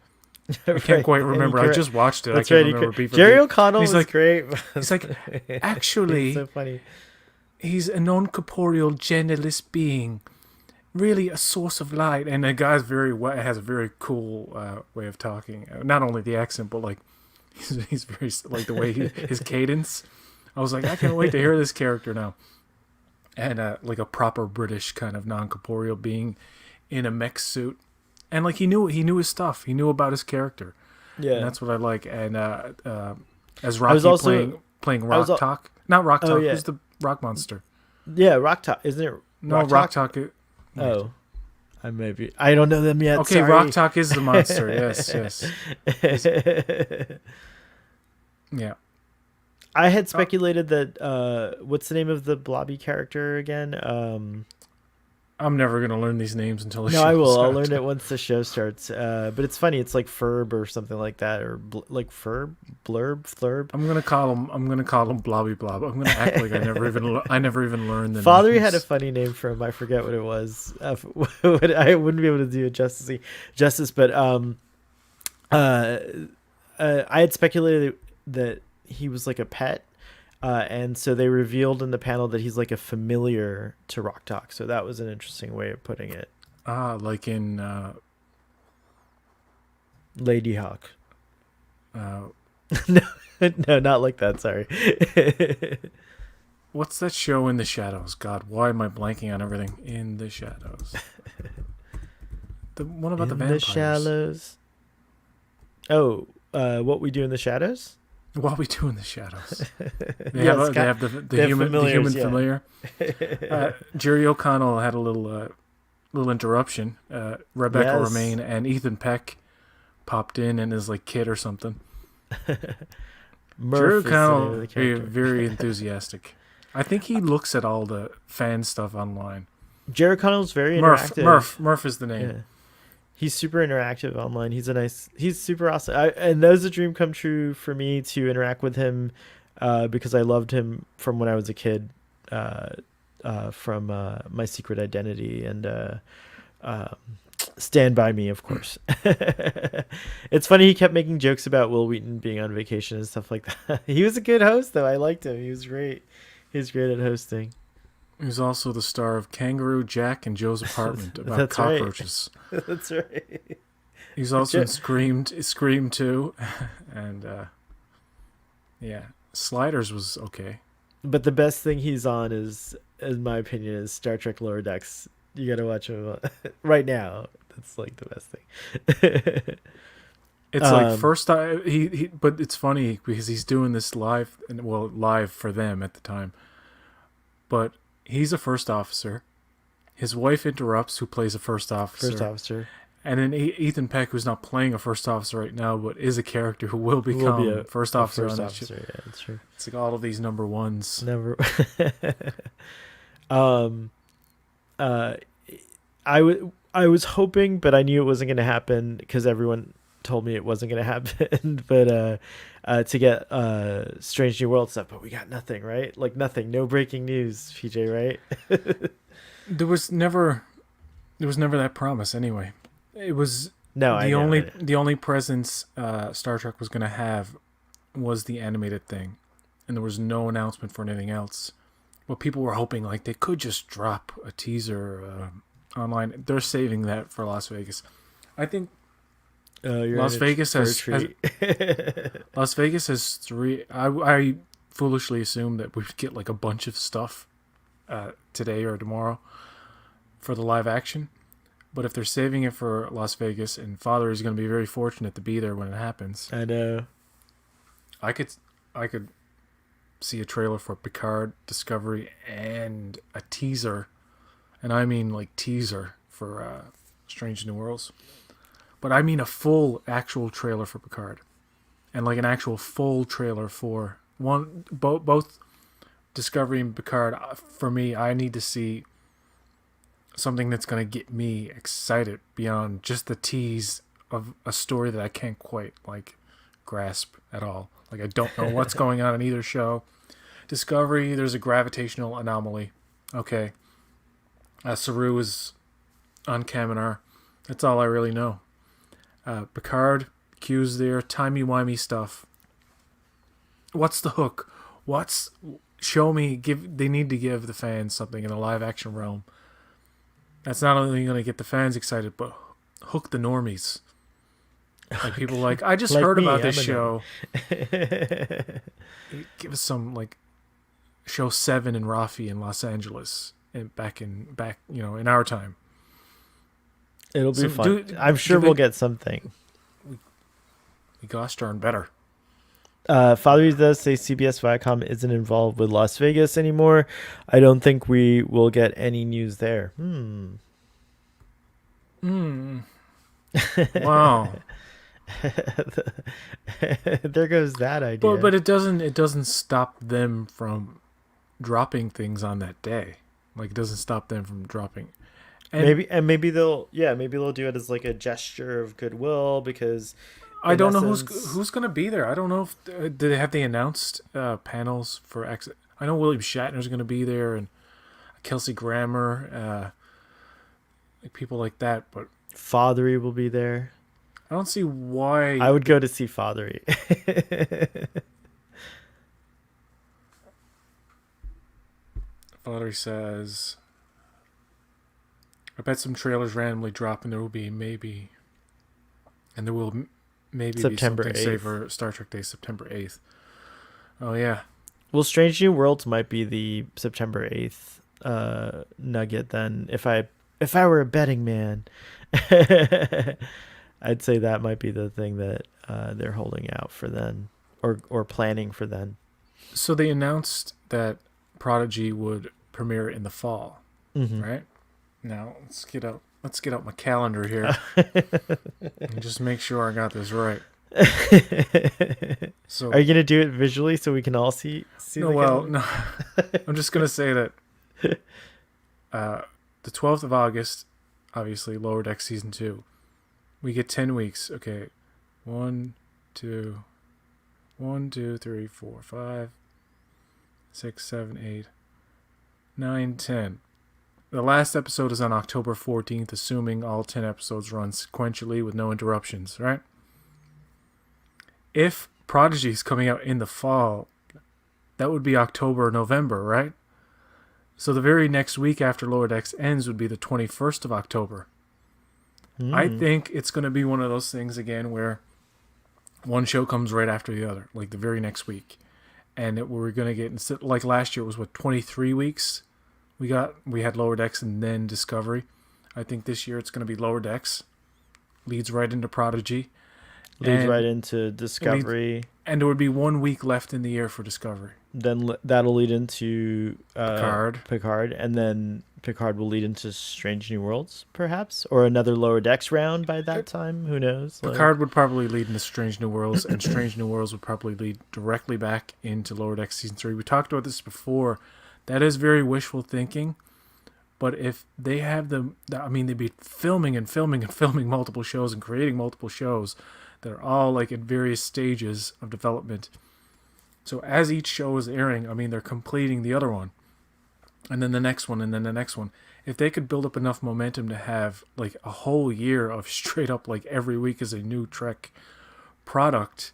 I can't quite remember. I just watched it. That's I can't remember. Jerry O'Connell was great. He's like, actually, so funny. He's a non-corporeal, genderless being. Really a source of light. And the guy's has a very cool way of talking. Not only the accent, but like he's very like the way his cadence. I was like, I can't wait to hear this character now. And like a proper British kind of non-corporeal being in a mech suit, and like he knew his stuff. He knew about his character. Yeah, and that's what I like. And as I was Rocky also playing I was Rock Talk. Not Rock oh Talk. yeah Who's the rock monster? yeah Rock Talk, isn't it? No, Rock Talk. Wait. Oh, I don't know them yet. Okay, Rock Sorry. Talk is the monster. Yes, yes. Yeah. I had speculated that what's the name of the blobby character again? I'm never gonna learn these names until the No, show I will. I'll starts. learn it once the show starts. But it's funny. It's like Ferb or something like that, or like Ferb, Flurb. I'm gonna call him. I'm gonna call him Blobby Blob. I'm gonna act like I never even learned the Father names. had a funny name for him. I forget what it was. I wouldn't be able to do it justice. But I had speculated that he was like a pet. And so they revealed in the panel that he's like a familiar to Rock Talk. So that was an interesting way of putting it. Like in Lady Hawk. uh, No, not like that. Sorry. what's that show In the Shadows? God, why am I blanking on everything? In the Shadows. The one about the In vampires. the shallows. Oh, What We Do in the Shadows? What we do in the shadows. They Yes, have the human familiar. Jerry O'Connell had a little interruption. Rebecca Yes. Romaine and Ethan Peck popped in and is like kid or something. Jerry Murph is the name of O'Connell the character. very enthusiastic. I think he looks at all the fan stuff online. Jerry O'Connell's very interactive. Murph is the name. Yeah. He's super interactive online. He's super awesome. And that was a dream come true for me to interact with him because I loved him from when I was a kid, from My Secret Identity and Stand By Me, of course. It's funny, he kept making jokes about Will Wheaton being on vacation and stuff like that. He was a good host, though. I liked him. He was great. He was great at hosting. He's also the star of Kangaroo Jack and Joe's Apartment about That's right. cockroaches. That's right. He's also in Scream 2, and yeah, Sliders was okay. But the best thing he's on is, in my opinion, is Star Trek Lower Decks. You got to watch him right now. That's like the best thing. It's like first time but it's funny because he's doing this live for them at the time. But he's a first officer. His wife interrupts, who plays a first officer. And then Ethan Peck, who's not playing a first officer right now, but is a character who will become a first officer on that show. Yeah, that's true. It's like all of these number ones. I was hoping, but I knew it wasn't going to happen because everyone told me it wasn't going to happen. But to get Strange New World stuff, but we got nothing, right? Like nothing, no breaking news, PJ, right? There was never that promise anyway. It was the only presence Star Trek was going to have was the animated thing, and there was no announcement for anything else. But people were hoping like they could just drop a teaser online. They're saving that for Las Vegas. I think Las Vegas has three. I foolishly assumed that we'd get like a bunch of stuff today or tomorrow for the live action. But if they're saving it for Las Vegas, and Father is going to be very fortunate to be there when it happens. I know. I could see a trailer for Picard, Discovery, and a teaser, and I mean like teaser for Strange New Worlds. But I mean a full actual trailer for Picard, and like an actual full trailer for both Discovery and Picard. For me, I need to see something that's going to get me excited beyond just the tease of a story that I can't quite like grasp at all. Like I don't know what's going on in either show. Discovery, there's a gravitational anomaly. Okay. Saru is on Kaminar. That's all I really know. Picard, Q's there, timey-wimey stuff. What's the hook? Show me, they need to give the fans something in the live action realm. That's not only going to get the fans excited, but hook the normies. Like people like, I just heard about this show. Give us some like show 7 and Rafi in Los Angeles and back in our time. It'll be fun. I'm sure we'll get something. We gosh darn better. Father does say CBS Viacom isn't involved with Las Vegas anymore. I don't think we will get any news there. Hmm. Wow. There goes that But idea. it doesn't stop them from dropping things on that day. Like, it doesn't stop them from dropping. And Maybe they'll do it as like a gesture of goodwill because I in don't know essence, who's gonna be there. I don't know if did they announced panels for X. I know William Shatner's gonna be there and Kelsey Grammer, like people like that. But Fathery will be there. I don't see why. I would go to see Fathery. Valerie says, "I bet some trailers randomly drop, and there will be maybe, and there will maybe be September something say 8th. for Star Trek Day, September 8th. Oh yeah, Well, Strange New Worlds might be the September 8th nugget then if I were a betting man. I'd say that might be the thing that they're holding out for then or planning for then. so they announced that Prodigy would premiere in the fall, Mm-hmm. right? Now let's get out my calendar here and just make sure I got this right. Are So you gonna do it visually so we can all see no, the well, calendar? no, I'm just gonna say that uh, the 12th of August, obviously Lower Deck season 2. We get 10 weeks. Okay, 1, 2, 1, 2, 3, 4, 5, 6, 7, 8, 9, 10. The last episode is on October 14th, assuming all 10 episodes run sequentially with no interruptions, right? If Prodigy is coming out in the fall, that would be October or November, right? So the very next week after Lower Decks ends would be the 21st of October. I think it's going to be one of those things again where one show comes right after the other, like the very next week. And we're going to get, instead, like last year it was 23 weeks? We had Lower Decks and then Discovery. I think this year it's going to be Lower Decks. Leads right into Prodigy. Leads And right into Discovery. And there would be 1 week left in the year for Discovery. Then that'll lead into Picard. and then Picard will lead into Strange New Worlds, perhaps, or another Lower Decks round by that time. Who knows? Picard would probably lead into Strange New Worlds, and Strange New Worlds would probably lead directly back into Lower Decks season 3. We talked about this before. That is very wishful thinking, but if they have they'd be filming and filming and filming multiple shows and creating multiple shows that are all like at various stages of development. So as each show is airing, they're completing the other one, and then the next one, and then the next one. If they could build up enough momentum to have like a whole year of straight up like every week is a new Trek product,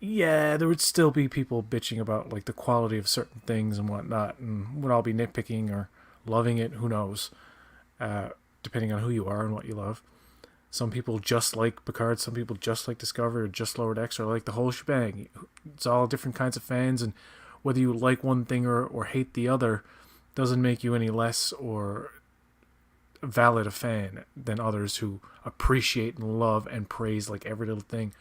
yeah, there would still be people bitching about like the quality of certain things and whatnot, and would all be nitpicking or loving it. Who knows? Depending on who you are and what you love. Some people just like Picard, some people just like Discovery, or just Lower Decks, or like the whole shebang. It's all different kinds of fans, and whether you like one thing or hate the other doesn't make you any less or valid a fan than others who appreciate and love and praise like every little thing,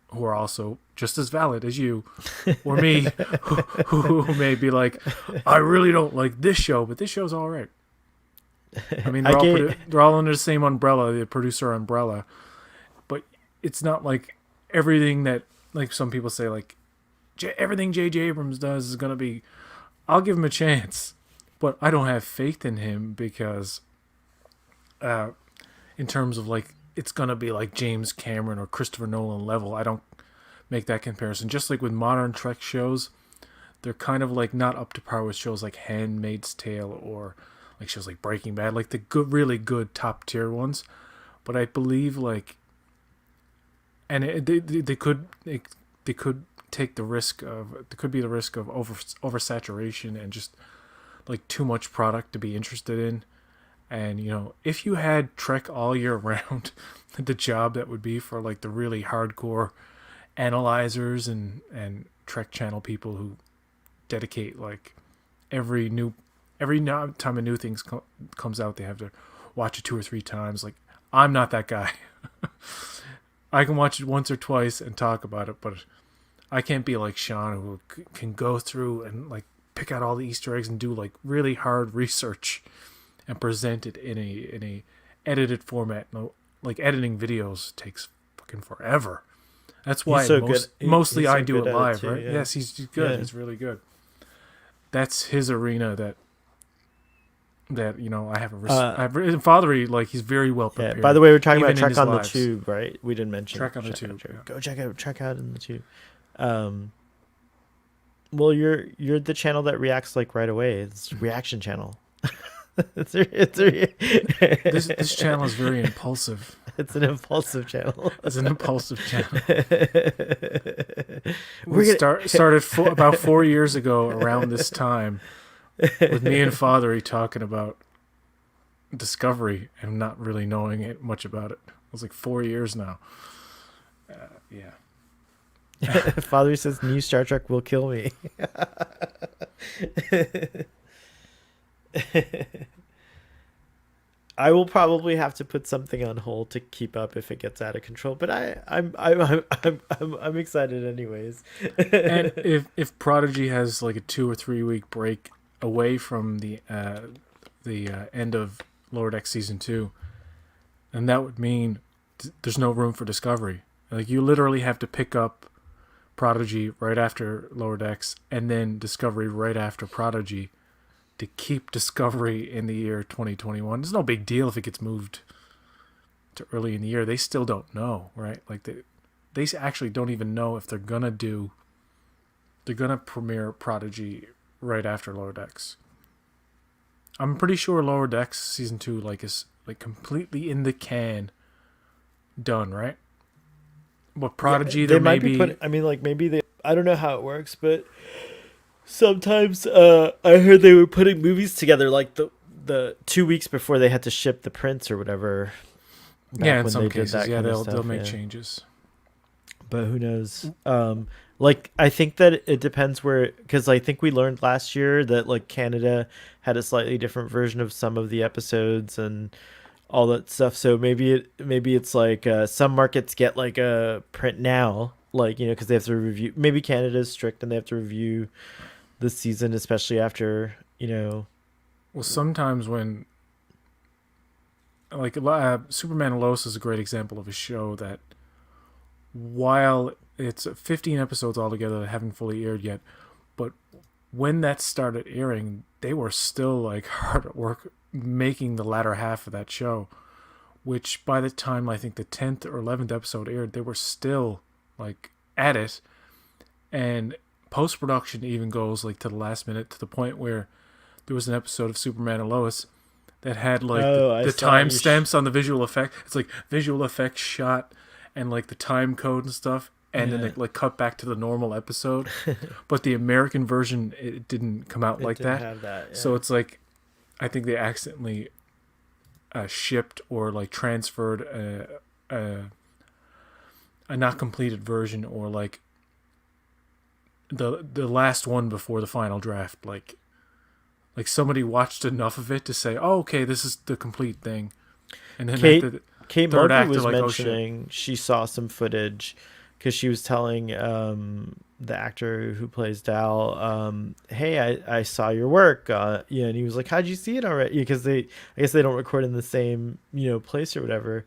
who are also just as valid as you or me, who may be like, I really don't like this show, but this show's all right. They're all under the same umbrella, the producer umbrella, but it's not like everything that, like some people say, like everything J.J. Abrams does is gonna be. I'll give him a chance, but I don't have faith in him because, in terms of like it's gonna be like James Cameron or Christopher Nolan level. I don't make that comparison. Just like with modern Trek shows, they're kind of like not up to par with shows like Handmaid's Tale or like shows like Breaking Bad, like the good, really good top tier ones. But I believe like, and they could take the risk of, there could be the risk of oversaturation and just like too much product to be interested in. And if you had Trek all year round, the job that would be for like the really hardcore analyzers and Trek channel people who dedicate like every time a new thing comes out, they have to watch it 2 or 3 times. Like, I'm not that guy. I can watch it once or twice and talk about it, but I can't be like Sean, who can go through and like pick out all the Easter eggs and do like really hard research and present it in a edited format. No, like editing videos takes fucking forever. That's why mostly I do it live, right? Yeah. Yes, he's good. Yeah. He's really good. That's his arena. That I have Fathery, like, he's very well prepared. Yeah. By the way, we're talking about Trek on the Tube, right? We didn't mention Trek on the Tube. Yeah. Go check out Trek out in the Tube. Well, you're the channel that reacts like right away. It's reaction channel. This channel is very impulsive. It's an impulsive channel. It's an impulsive channel. We started about 4 years ago around this time with me and Fathery talking about Discovery and not really knowing much about it. It was like 4 years now. Yeah. Fathery says new Star Trek will kill me. I will probably have to put something on hold to keep up if it gets out of control, but I'm excited anyways. And if Prodigy has like a 2 or 3 week break away from the end of Lower Decks season 2, then that would mean there's no room for Discovery. Like, you literally have to pick up Prodigy right after Lower Decks and then Discovery right after Prodigy to keep Discovery in the year 2021. It's no big deal if it gets moved to early in the year. They still don't know, right? Like, they actually don't even know if they're gonna premiere Prodigy right after Lower Decks. I'm pretty sure Lower Decks season 2 is completely in the can, done, right? But Prodigy, they might be putting, I don't know how it works, but sometimes I heard they were putting movies together like the 2 weeks before they had to ship the prints or whatever. Yeah, in some cases, they'll make changes. But who knows? I think that it depends because I think we learned last year that like Canada had a slightly different version of some of the episodes and all that stuff. So maybe it's like some markets get like a print now, because they have to review. Maybe Canada's strict and they have to review the season, especially after, Well, sometimes when, Superman and Lois is a great example of a show that, while it's 15 episodes altogether that haven't fully aired yet, but when that started airing, they were still hard at work making the latter half of that show, which by the time I think the 10th or 11th episode aired, they were still at it, and post-production even goes to the last minute, to the point where there was an episode of Superman and Lois that had the timestamps on the visual effect. It's visual effects shot and the time code and stuff, and then they cut back to the normal episode. But the American version, it didn't come out like that. Have that, yeah. So it's I think they accidentally shipped or transferred a not completed version, or the last one before the final draft. Somebody watched enough of it to say, "Oh, okay, this is the complete thing," and then Kate Mulgrew was mentioning she saw some footage because she was telling the actor who plays Dal, "Hey, I saw your work," and he was like, "How'd you see it already?" Because I guess they don't record in the same place or whatever.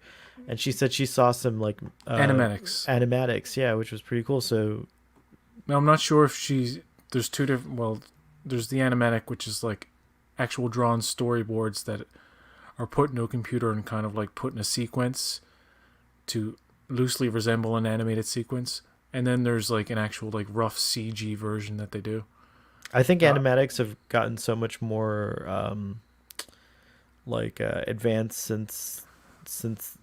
And she said she saw some animatics, yeah, which was pretty cool. So now I'm not sure if there's two different. Well, there's the animatic, which is actual drawn storyboards that are put into a computer and kind of put in a sequence to loosely resemble an animated sequence. And then there's an actual rough CG version that they do. I think animatics have gotten so much more advanced since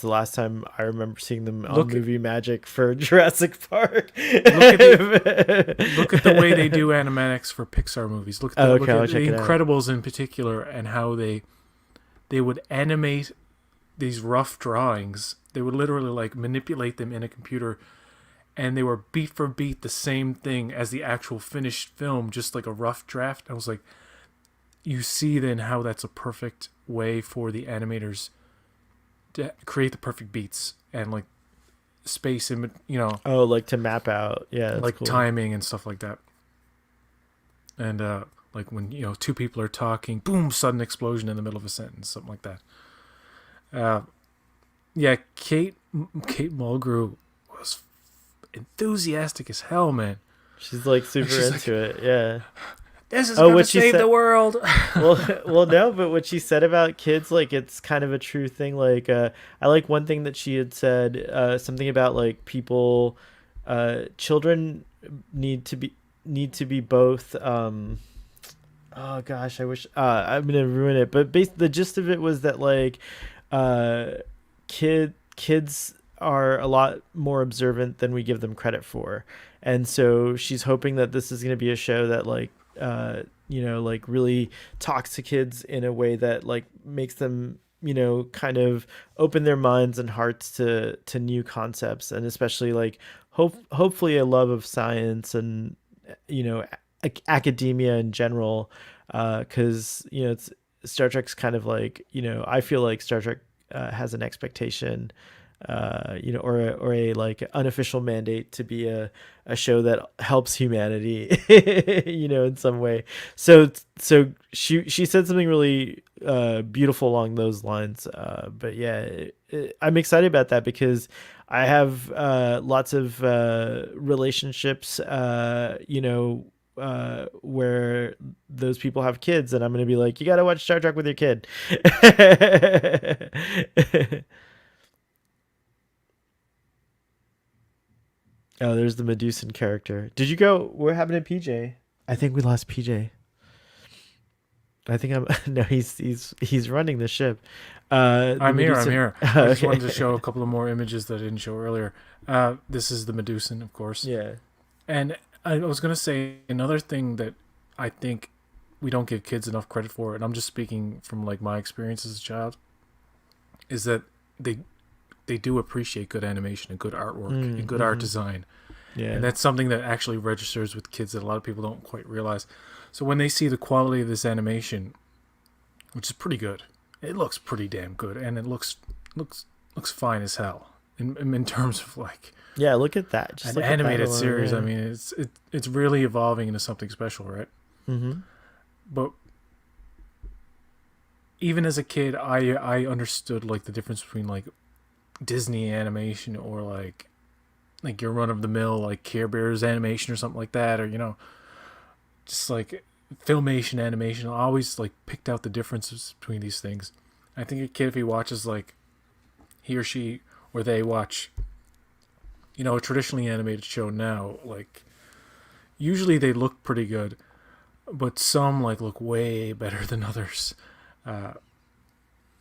the last time I remember seeing them on Movie Magic for Jurassic Park. Look at the way they do animatics for Pixar movies. Look at The Incredibles in particular, and how they would animate these rough drawings. They would literally manipulate them in a computer, and they were beat for beat the same thing as the actual finished film, just a rough draft. I was like, you see then how that's a perfect way for the animators to create the perfect beats and space in, you know, Oh, like to map out. Yeah, that's like cool. timing and stuff like that. And like when, you know, two people are talking, boom, sudden explosion in the middle of a sentence, something like that. Uh, yeah, Kate Mulgrew was enthusiastic as hell, man. She's like super She's into like, it. Yeah. this is Oh, gonna what she save said. the world. Well, no, but what she said about kids, like it's kind of a true thing. Like, I like one thing that she had said, something about like people, children need to be both. Oh gosh, I wish I'm gonna ruin it. But the gist of it was that like, uh, kids are a lot more observant than we give them credit for, and so she's hoping that this is gonna be a show that like, like really talks to kids in a way that like makes them, kind of open their minds and hearts to new concepts, and especially like hopefully a love of science and academia in general, because it's Star Trek's kind of like, I feel like Star Trek has an expectation, or a like unofficial mandate to be a show that helps humanity, in some way. So she said something really beautiful along those lines. But yeah, I'm excited about that because I have lots of relationships, where those people have kids, and I'm going to be like, you got to watch Star Trek with your kid. Oh, there's the Medusan character. Did you go? We're having a PJ. I think we lost PJ. I think I'm no. He's running the ship. I'm here. I'm here. I just Okay. wanted to show a couple of more images that I didn't show earlier. This is the Medusan, of course. Yeah. And I was going to say another thing that I think we don't give kids enough credit for, and I'm just speaking from like my experience as a child, is that they do appreciate good animation and good artwork and good art design. Yeah. And that's something that actually registers with kids that a lot of people don't quite realize. So when they see the quality of this animation, which is pretty good, it looks pretty damn good, and it looks fine as hell in terms of like, yeah, look at that. Just an look animated at that series. alone, I mean, it's really evolving into something special, right? Mm-hmm. But even as a kid, I understood like the difference between like Disney animation or like your run of the mill like Care Bears animation or something like that, or just like Filmation animation. I always like picked out the differences between these things. I think a kid, if he watches like he or she or they watch a traditionally animated show now, like usually they look pretty good, but some like look way better than others,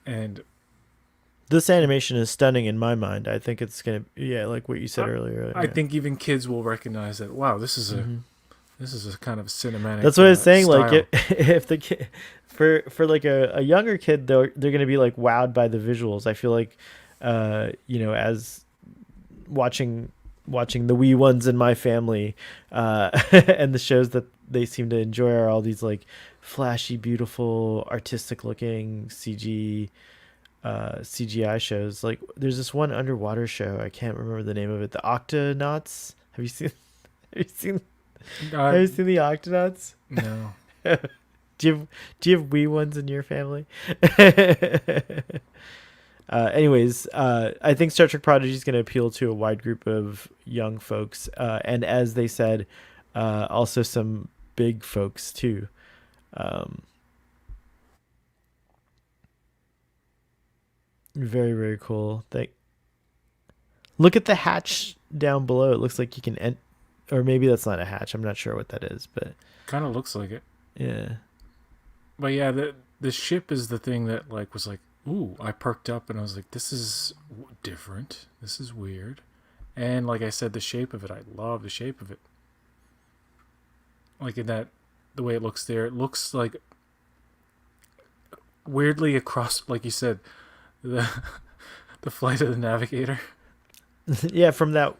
and this animation is stunning in my mind. I think it's gonna, yeah, like what you said earlier. I think even kids will recognize that. Wow, this is a kind of cinematic. That's what I was saying. Style. Like if the kid, for like a younger kid, they're gonna be like wowed by the visuals. I feel like, as watching the wee ones in my family, and the shows that they seem to enjoy are all these like flashy, beautiful, artistic looking CGI shows. Like there's this one underwater show, I can't remember the name of it, the Octonauts. Have you seen the Octonauts? No. do you have wee ones in your family? Anyways, I think Star Trek Prodigy is going to appeal to a wide group of young folks, and as they said, also some big folks too. Very, very cool. Look at the hatch down below. It looks like you can or maybe that's not a hatch. I'm not sure what that is, but Kind of looks like it. yeah. But yeah, the ship is the thing that like was like, ooh, I perked up and I was like, this is different. This is weird. And like I said, the shape of it, I love the shape of it. Like in that, the way it looks there, it looks like weirdly across, like you said, the flight of the Navigator. Yeah, from that,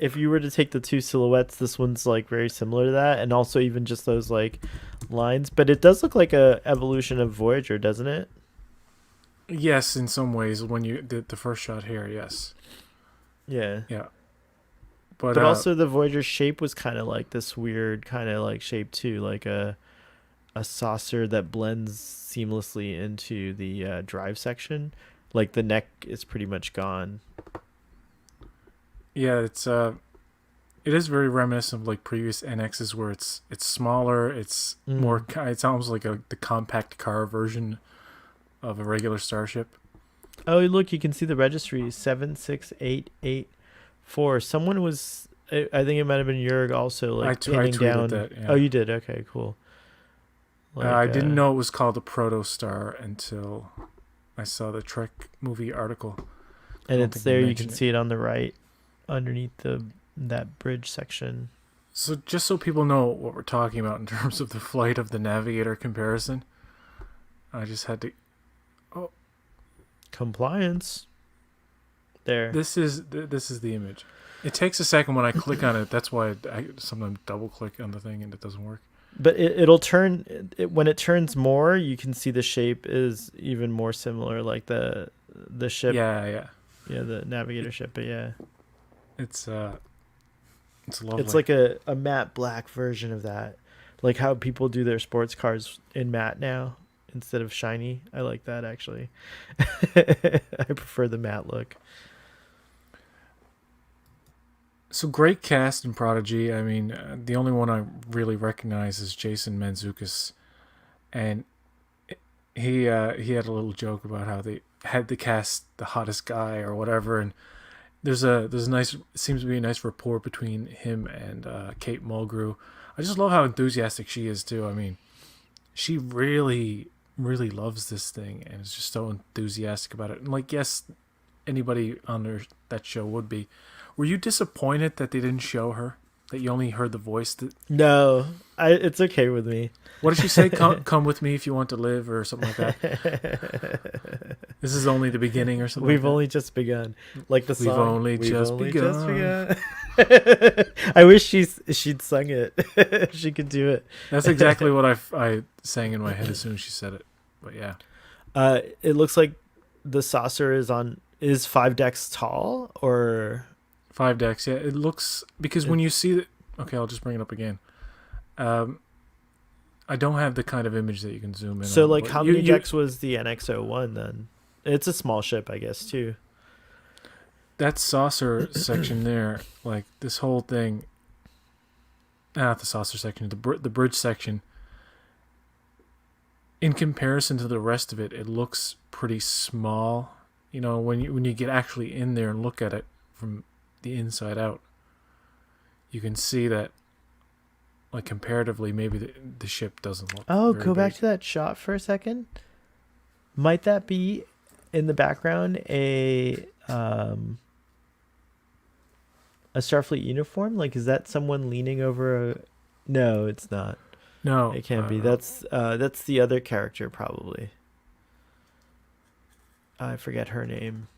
if you were to take the two silhouettes, this one's like very similar to that, and also even just those like lines. But it does look like a evolution of Voyager, doesn't it? Yes, in some ways, when you did the first shot here, yes. Yeah. Yeah, but But also the Voyager shape was kind of like this weird kind of like shape too, like a saucer that blends seamlessly into the drive section. Like the neck is pretty much gone. yeah, it is very reminiscent of like previous NXs where it's smaller, it's more, it's almost like the compact car version of a regular starship. Oh, look, you can see the registry 76884. Someone was, I think it might have been Jurg also, I like pinning tweeted down. that. Yeah. Oh, you did? Okay, cool. I didn't know it was called a protostar until I saw the Trek movie article. And it's there. You can see it on the right, underneath that bridge section. So just so people know what we're talking about in terms of the flight of the Navigator comparison, I just had to. Oh, compliance. There. This is the image. It takes a second when I click on it. That's why I sometimes double click on the thing and it doesn't work. But it'll turn when it turns more. You can see the shape is even more similar, like the ship. Yeah, the Navigator ship. But yeah, it's lovely. It's like a matte black version of that, like how people do their sports cars in matte now instead of shiny. I like that actually. I prefer the matte look. So great cast in Prodigy. I mean, the only one I really recognize is Jason Mantzoukas, and he had a little joke about how they had to cast the hottest guy or whatever, and there's a nice, seems to be a nice rapport between him and Kate Mulgrew. I just love how enthusiastic she is too. I mean, she really loves this thing and is just so enthusiastic about it. And like, yes, anybody on that show would be. Were you disappointed that they didn't show her? That you only heard the voice? No, it's okay with me. What did she say? Come with me if you want to live, or something like that. This is only the beginning, or something. We've like only just begun. Like the song. We've only just begun. I wish she'd sung it. She could do it. That's exactly what I sang in my head as soon as she said it. But yeah. It looks like the saucer is 5 decks tall, or 5 decks. Yeah, it looks, because when you see it. Okay, I'll just bring it up again. I don't have the kind of image that you can zoom in. So, like, how many decks was the NX-01 then? It's a small ship, I guess, too. That saucer section there, like this whole thing. Not the saucer section, the bridge section. In comparison to the rest of it, it looks pretty small. You know, when you get actually in there and look at it from the inside out, you can see that, like, comparatively, maybe the ship doesn't look. Oh, go back to that shot for a second. Might that be in the background a Starfleet uniform? Like, is that someone leaning over a? No, it's not. No, it can't be. That's the other character probably. I forget her name.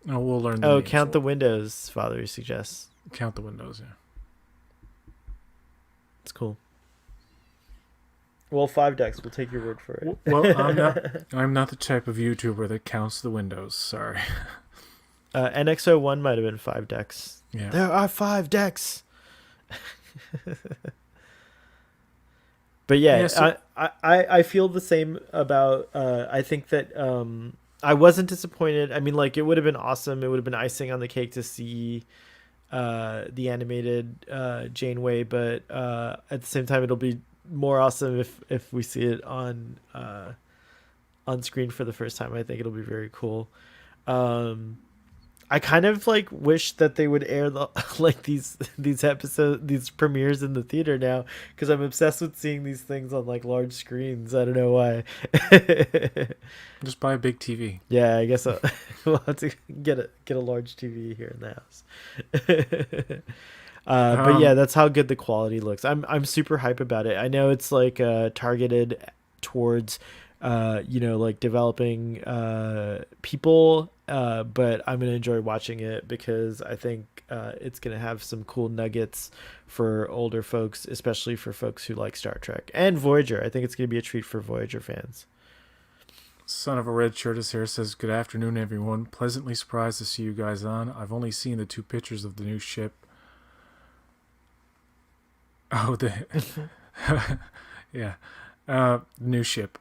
No, we'll learn. Count the windows, Father suggests. Count the windows, yeah. It's cool. Well, 5 decks. We'll take your word for it. Well, I'm not the type of YouTuber that counts the windows. Sorry. NX-01 might have been 5 decks. Yeah. There are 5 decks. But yeah, so I feel the same about. I think that I wasn't disappointed. I mean, like, it would have been awesome. It would have been icing on the cake to see the animated Janeway, but at the same time, it'll be more awesome if we see it on screen for the first time. I think it'll be very cool. I kind of like wish that they would air these episodes, these premieres in the theater now, because I'm obsessed with seeing these things on like large screens. I don't know why. Just buy a big TV. Yeah, I guess we'll have to get a large TV here in the house. But yeah, that's how good the quality looks. I'm super hype about it. I know it's like targeted towards like developing people, but I'm gonna enjoy watching it because I think it's gonna have some cool nuggets for older folks, especially for folks who like Star Trek and Voyager. I think it's gonna be a treat for Voyager fans. Son of a Red Shirt is here. Says, good afternoon, everyone. Pleasantly surprised to see you guys on. I've only seen the 2 pictures of the new ship. Oh, yeah. New ship.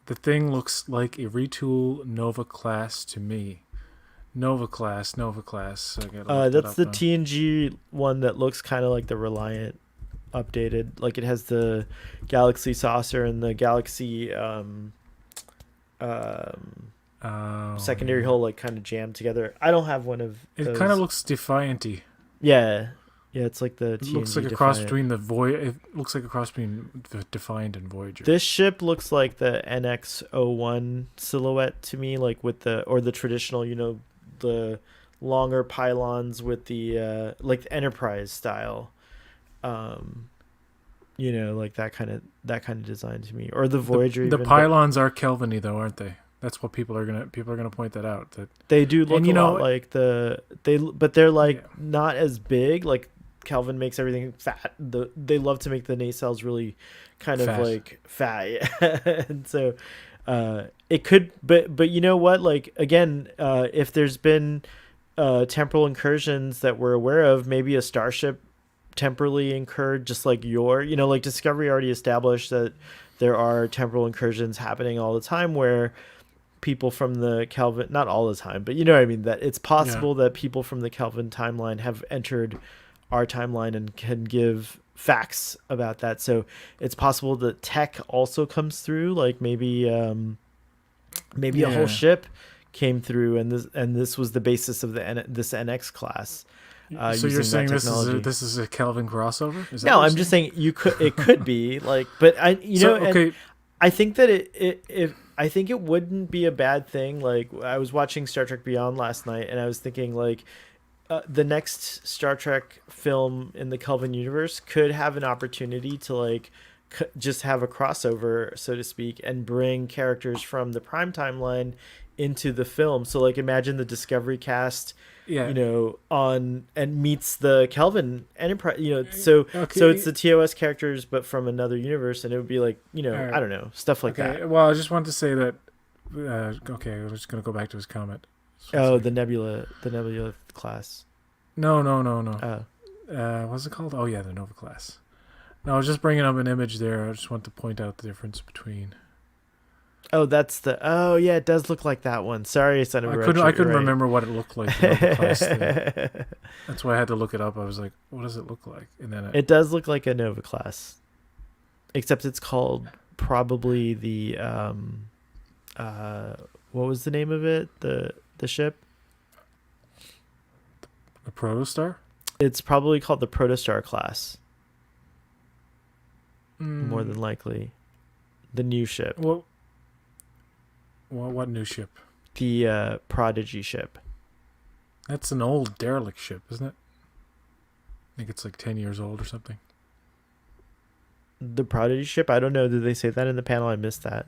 The thing looks like a retool Nova class to me. Nova class. I gotta look That's the now. TNG one that looks kind of like the Reliant updated. Like it has the Galaxy saucer and the Galaxy secondary hull like kind of jammed together. I don't have one of It those. kind of looks Defiant-y. Yeah, it's like the TNG It looks like a cross between It looks like a cross between the Defiant and Voyager. This ship looks like the NX-01 silhouette to me, like with the traditional, the longer pylons with the like the Enterprise style, like that kind of design to me, or the Voyager. The pylons are Kelvin-y though, aren't they? That's what people are gonna point that out. That they do look a lot like but they're like not as big. Like Kelvin makes everything fat. They love to make the nacelles really kind of like fat, and so it could. But you know what? Like again, if there's been temporal incursions that we're aware of, maybe a starship temporally incurred, just like like Discovery already established that there are temporal incursions happening all the time where people from the Kelvin, not all the time, but you know what I mean, that it's possible that people from the Kelvin timeline have entered our timeline and can give facts about that. So it's possible that tech also comes through, like maybe a whole ship came through and this was the basis of this NX class. So you're saying this is a Kelvin crossover? Is that no, I'm just saying it could be like, but okay. I think that I think it wouldn't be a bad thing. Like I was watching Star Trek Beyond last night, and I was thinking like the next Star Trek film in the Kelvin universe could have an opportunity to like just have a crossover, so to speak, and bring characters from the Prime timeline into the film. So like imagine the Discovery cast. On and meets the Kelvin Enterprise, so it's the TOS characters, but from another universe, and it would be like, right. I don't know, stuff like that. Well, I just wanted to say that, I was just going to go back to his comment. The Nebula class. No. What's it called? Oh yeah, the Nova class. No, I was just bringing up an image there. I just want to point out the difference between. Oh, that's yeah, it does look like that one. Sorry, son of a Red Shirt. I couldn't remember what it looked like. That's why I had to look it up. I was like, what does it look like? And then it does look like a Nova class, except it's called probably the what was the name of it? The ship? The Protostar? It's probably called the Protostar class. More than likely. The new ship. Well, what new ship? The Prodigy ship. That's an old derelict ship, isn't it? I think it's like 10 years old or something. The Prodigy ship? I don't know. Did they say that in the panel? I missed that.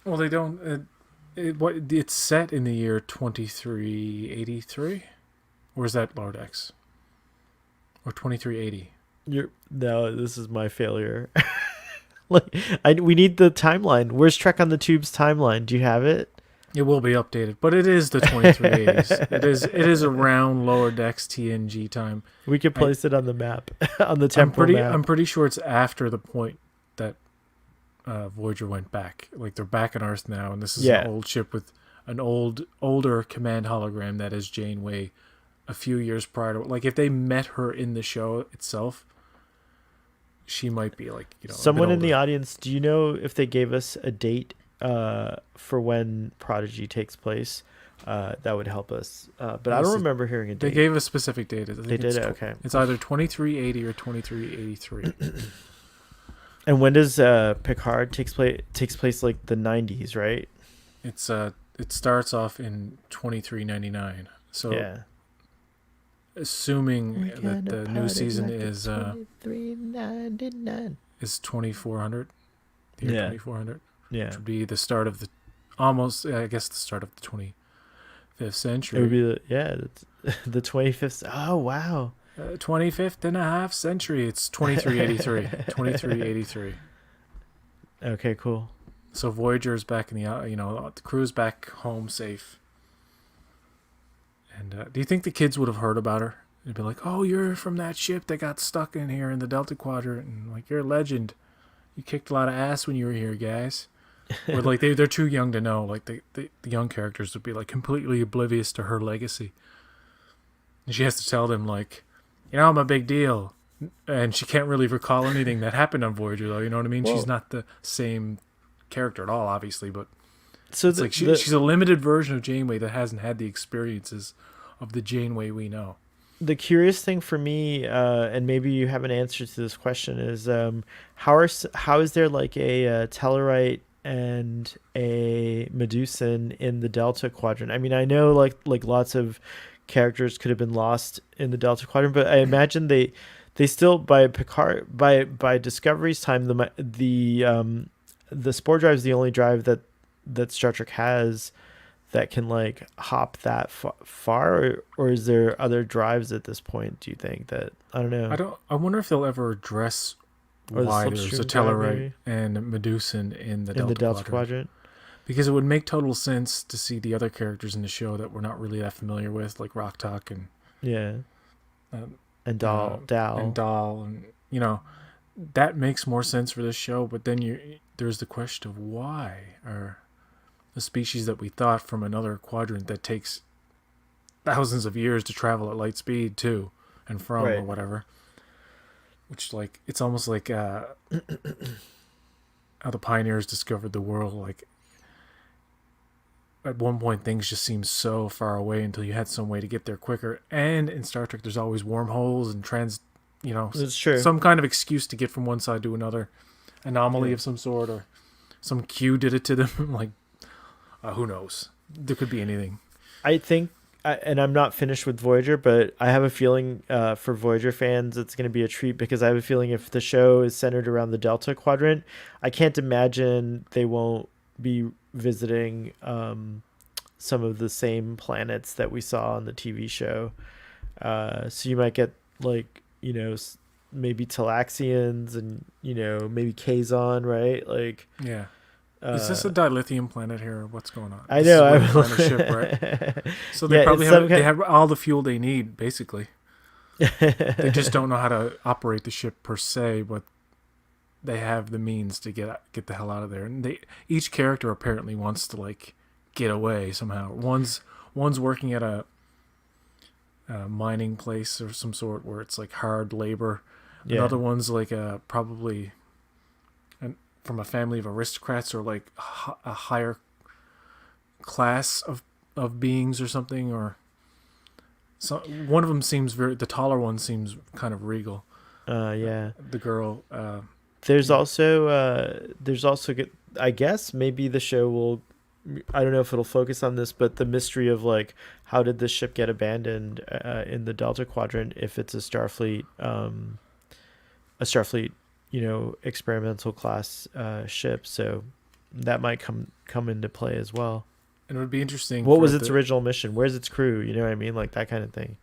Well, they don't. It's set in the year 2383? Or is that Lower Decks? Or 2380? No, this is my failure. We need the timeline. Where's Trek on the Tube's timeline? Do you have it? It will be updated, but it is the 2380s. It is around Lower Decks TNG time. We could place it on the map, on the temporal map. I'm pretty sure it's after the point that Voyager went back. Like they're back on Earth now, and this is an old ship with an older command hologram that is Janeway. A few years prior to, like, if they met her in the show itself, she might be like, someone in the audience, do you know if they gave us a date for when Prodigy takes place? That would help us. But I don't remember hearing a date. They gave a specific date. They did? Okay. It's either 2380 or 2383. And when does Picard takes place like the 90s, right? It starts off in 2399. So yeah. Assuming that the new season is 2400, the year 2400, which would be the start of the the start of the 25th century. It would be the 25th. Oh wow, 25th and a half century. It's 2383. 2383. Okay, cool. So Voyager's back in the crew's back home safe. And do you think the kids would have heard about her? They'd be like, "Oh, you're from that ship that got stuck in here in the Delta Quadrant, and like you're a legend. You kicked a lot of ass when you were here, guys." Or like they're too young to know. Like the young characters would be like completely oblivious to her legacy. And she has to tell them like, I'm a big deal. And she can't really recall anything that happened on Voyager, though. You know what I mean? Well, she's not the same character at all, obviously, but so it's like she's a limited version of Janeway that hasn't had the experiences of the Janeway we know. The curious thing for me, and maybe you have an answer to this question, is how is there like a Tellarite and a Medusan in the Delta Quadrant? I mean, I know like lots of characters could have been lost in the Delta Quadrant, but I imagine they still by Discovery's time the spore drive is the only drive that Star Trek has that can like hop that far, or is there other drives at this point? Do you think that I don't know? I wonder if they'll ever address why there's a Tellarite and Medusan in the Delta Quadrant. Because it would make total sense to see the other characters in the show that we're not really that familiar with, like Rock Talk and and Dal, and that makes more sense for this show. But then there's the question of why are the species that we thought from another quadrant that takes thousands of years to travel at light speed to and from or whatever. Which like it's almost like how the pioneers discovered the world. Like at one point things just seemed so far away until you had some way to get there quicker. And in Star Trek there's always wormholes and That's true. Some kind of excuse to get from one side to another, anomaly of some sort, or some Q did it to them. Like who knows? There could be anything. I think, and I'm not finished with Voyager, but I have a feeling for Voyager fans it's going to be a treat, because I have a feeling if the show is centered around the Delta Quadrant, I can't imagine they won't be visiting some of the same planets that we saw on the TV show. So you might get like, maybe Talaxians and, maybe Kazon, right? Like, yeah. Is this a dilithium planet here, or what's going on? I know. I'm on a ship, right? So they probably have all the fuel they need, basically. They just don't know how to operate the ship per se, but they have the means to get the hell out of there. And each character apparently wants to like get away somehow. One's working at a mining place of some sort where it's like hard labor. Yeah. Another one's like probably from a family of aristocrats or like a higher class of beings or something, or so one of them seems the taller one seems kind of regal. The girl. There's also I guess maybe the show will, I don't know if it'll focus on this, but the mystery of like how did this ship get abandoned in the Delta Quadrant if it's a Starfleet experimental class ship. So that might come into play as well. And it would be interesting. What was its original mission? Where's its crew? You know what I mean? Like that kind of thing.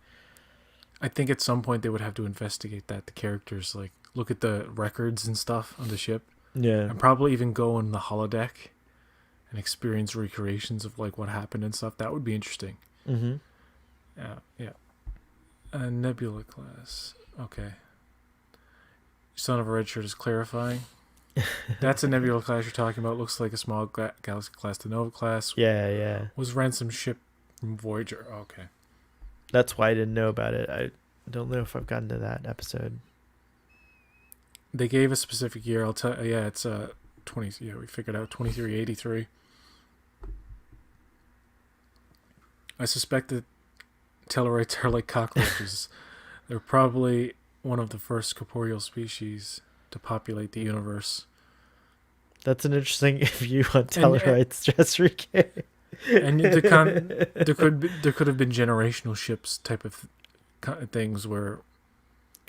I think at some point they would have to investigate that. The characters like look at the records and stuff on the ship. Yeah. And probably even go on the holodeck and experience recreations of like what happened and stuff. That would be interesting. Mm-hmm. Yeah. Nebula class. Okay. Son of a Red Shirt is clarifying. That's a Nebula class you're talking about. Looks like a small galaxy class, the Nova class. Yeah. Was ransom ship from Voyager. Okay. That's why I didn't know about it. I don't know if I've gotten to that episode. They gave a specific year. I'll tell. Yeah, it's 20. Yeah, we figured out 2383. I suspect that Tellarites are like cockroaches. They're probably one of the first corporeal species to populate the universe. That's an interesting view on Tellarites, just recap. And there could have been generational ships type of things where.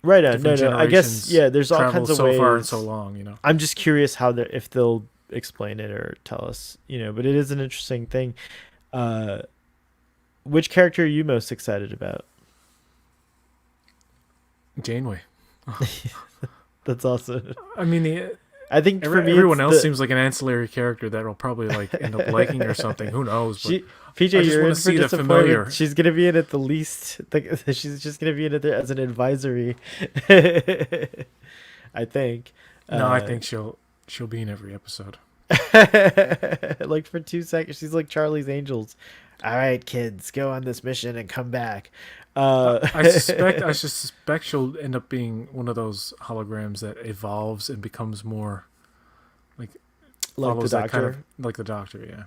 Right on. No. I guess there's all kinds of so ways. Far and so long, I'm just curious if they'll explain it or tell us, but it is an interesting thing. Which character are you most excited about? Janeway. That's awesome. I mean, I think for me, everyone else seems like an ancillary character that will probably like end up liking or something. Who knows? But PJ, you're in for disappointment. She's gonna be in it the least. She's just gonna be in it as an advisory. I think. No, I think she'll be in every episode. Like for 2 seconds, she's like Charlie's Angels. All right, kids, go on this mission and come back. I suspect she'll end up being one of those holograms that evolves and becomes more like the Doctor. Kind of, like the Doctor, yeah.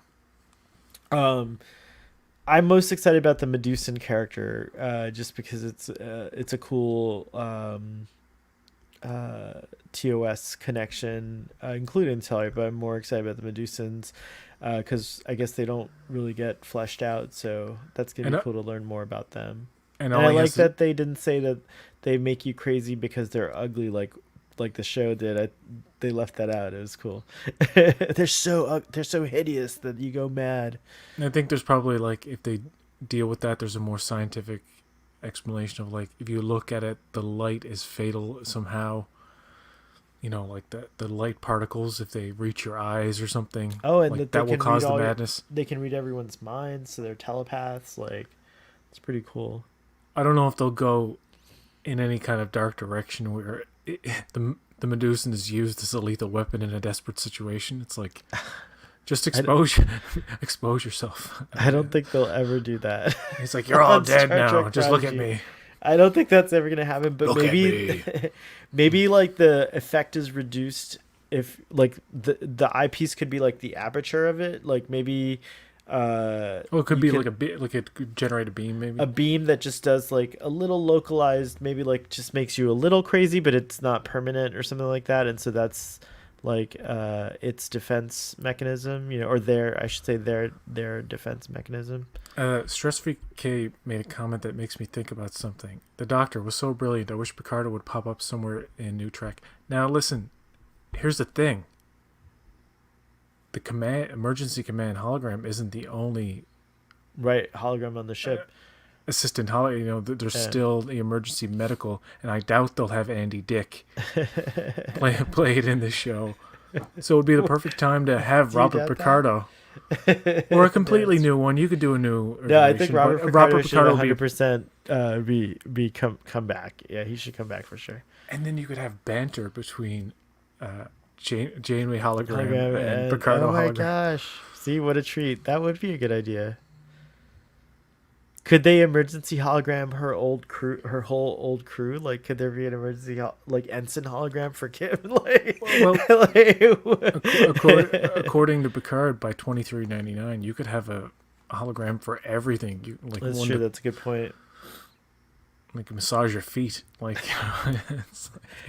I'm most excited about the Medusan character, just because it's a cool TOS connection, including Telly, but I'm more excited about the Medusans because I guess they don't really get fleshed out, so that's gonna be cool to learn more about them. And I like that they didn't say that they make you crazy because they're ugly like the show did. They left that out. It was cool. They're so hideous that you go mad. And I think there's probably like, if they deal with that, there's a more scientific explanation of like, if you look at it, the light is fatal somehow. You know, like the light particles, if they reach your eyes or something. Oh, and like, that will cause the madness. They can read everyone's minds, so they're telepaths. Like, it's pretty cool. I don't know if they'll go in any kind of dark direction where the Medusan is used as a lethal weapon in a desperate situation. It's like, just expose yourself. I don't think they'll ever do that. He's like, you're all dead now. Just look at me. I don't think that's ever gonna happen. But maybe like the effect is reduced if like the eyepiece could be like the aperture of it. Like maybe. It could be like it could generate a beam, maybe a beam that just does like a little localized, maybe like just makes you a little crazy, but it's not permanent or something like that. And so that's like its defense mechanism, you know, or their defense mechanism. Stress Freak K made a comment that makes me think about something. The Doctor was so brilliant. I wish Picardo would pop up somewhere in New Trek. Now listen, here's the thing. The emergency command hologram isn't the only hologram on the ship. Assistant hologram, you know, there's still the emergency medical, and I doubt they'll have Andy Dick play it in the show. So it would be the perfect time to have Robert Picardo, or a completely new one. You could do a new. No, I think Robert Picardo should 100% come back. Yeah, he should come back for sure. And then you could have banter between. Janeway hologram and Picardo hologram. Oh my gosh. See, what a treat. That would be a good idea. Could they emergency hologram her whole old crew? Like, could there be an emergency ensign hologram for Kim? According to Picard, by 2399, you could have a hologram for everything. That's true. That's a good point. Like massage your feet, like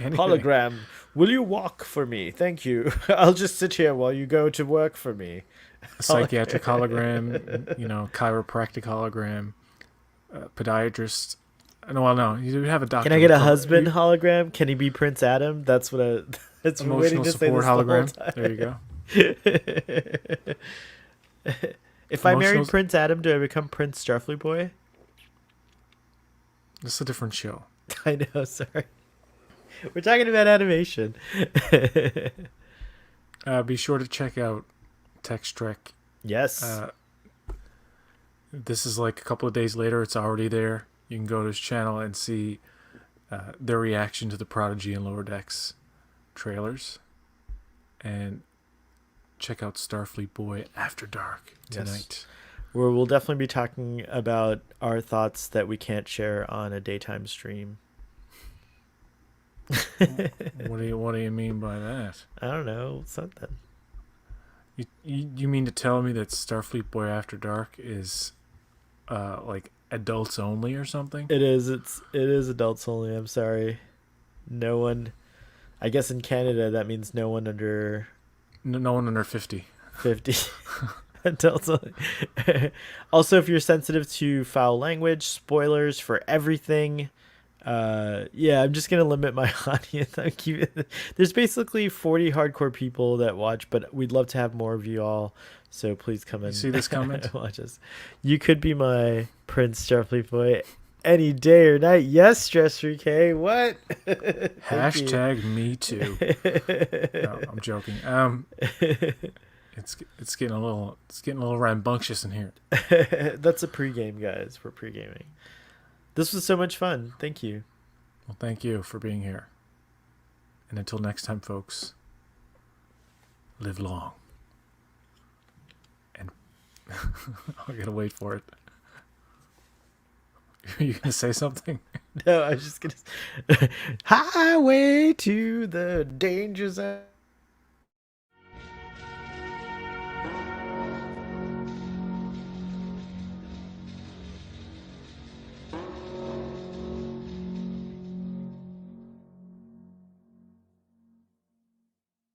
hologram. Will you walk for me? Thank you. I'll just sit here while you go to work for me. A psychiatric hologram, you know, chiropractic hologram, podiatrist. No, you have a doctor. Can I get a husband hologram? Can he be Prince Adam? That's what that's emotional support hologram. There you go. If I married Prince Adam, do I become Prince Starfleet Boy? It's a different show. I know, sorry. We're talking about animation. Be sure to check out Text Trek. Yes. This is like a couple of days later. It's already there. You can go to his channel and see their reaction to the Prodigy and Lower Decks trailers. And check out Starfleet Boy After Dark tonight. Yes. Where we'll definitely be talking about our thoughts that we can't share on a daytime stream. What do you mean by that? I don't know, something. You mean to tell me that Starfleet Boy After Dark is like adults only or something? It is. It is adults only. I'm sorry. No one. I guess in Canada that means no one under. No one under 50. 50. Adults only. Also, if you're sensitive to foul language, spoilers for everything. I'm just gonna limit my audience. There's basically 40 hardcore people that watch, but we'd love to have more of you all. So please come and see this comment. Watch us. You could be my Prince Starfleet Boy. Any day or night. Yes, Stress Free K. What? Hashtag me too. No, I'm joking. It's getting a little rambunctious in here. That's a pregame, guys. We're pregaming. This was so much fun. Thank you. Well, thank you for being here. And until next time, folks, live long. And I gotta wait for it. Are you gonna say something? No, I was just gonna. Highway to the danger zone.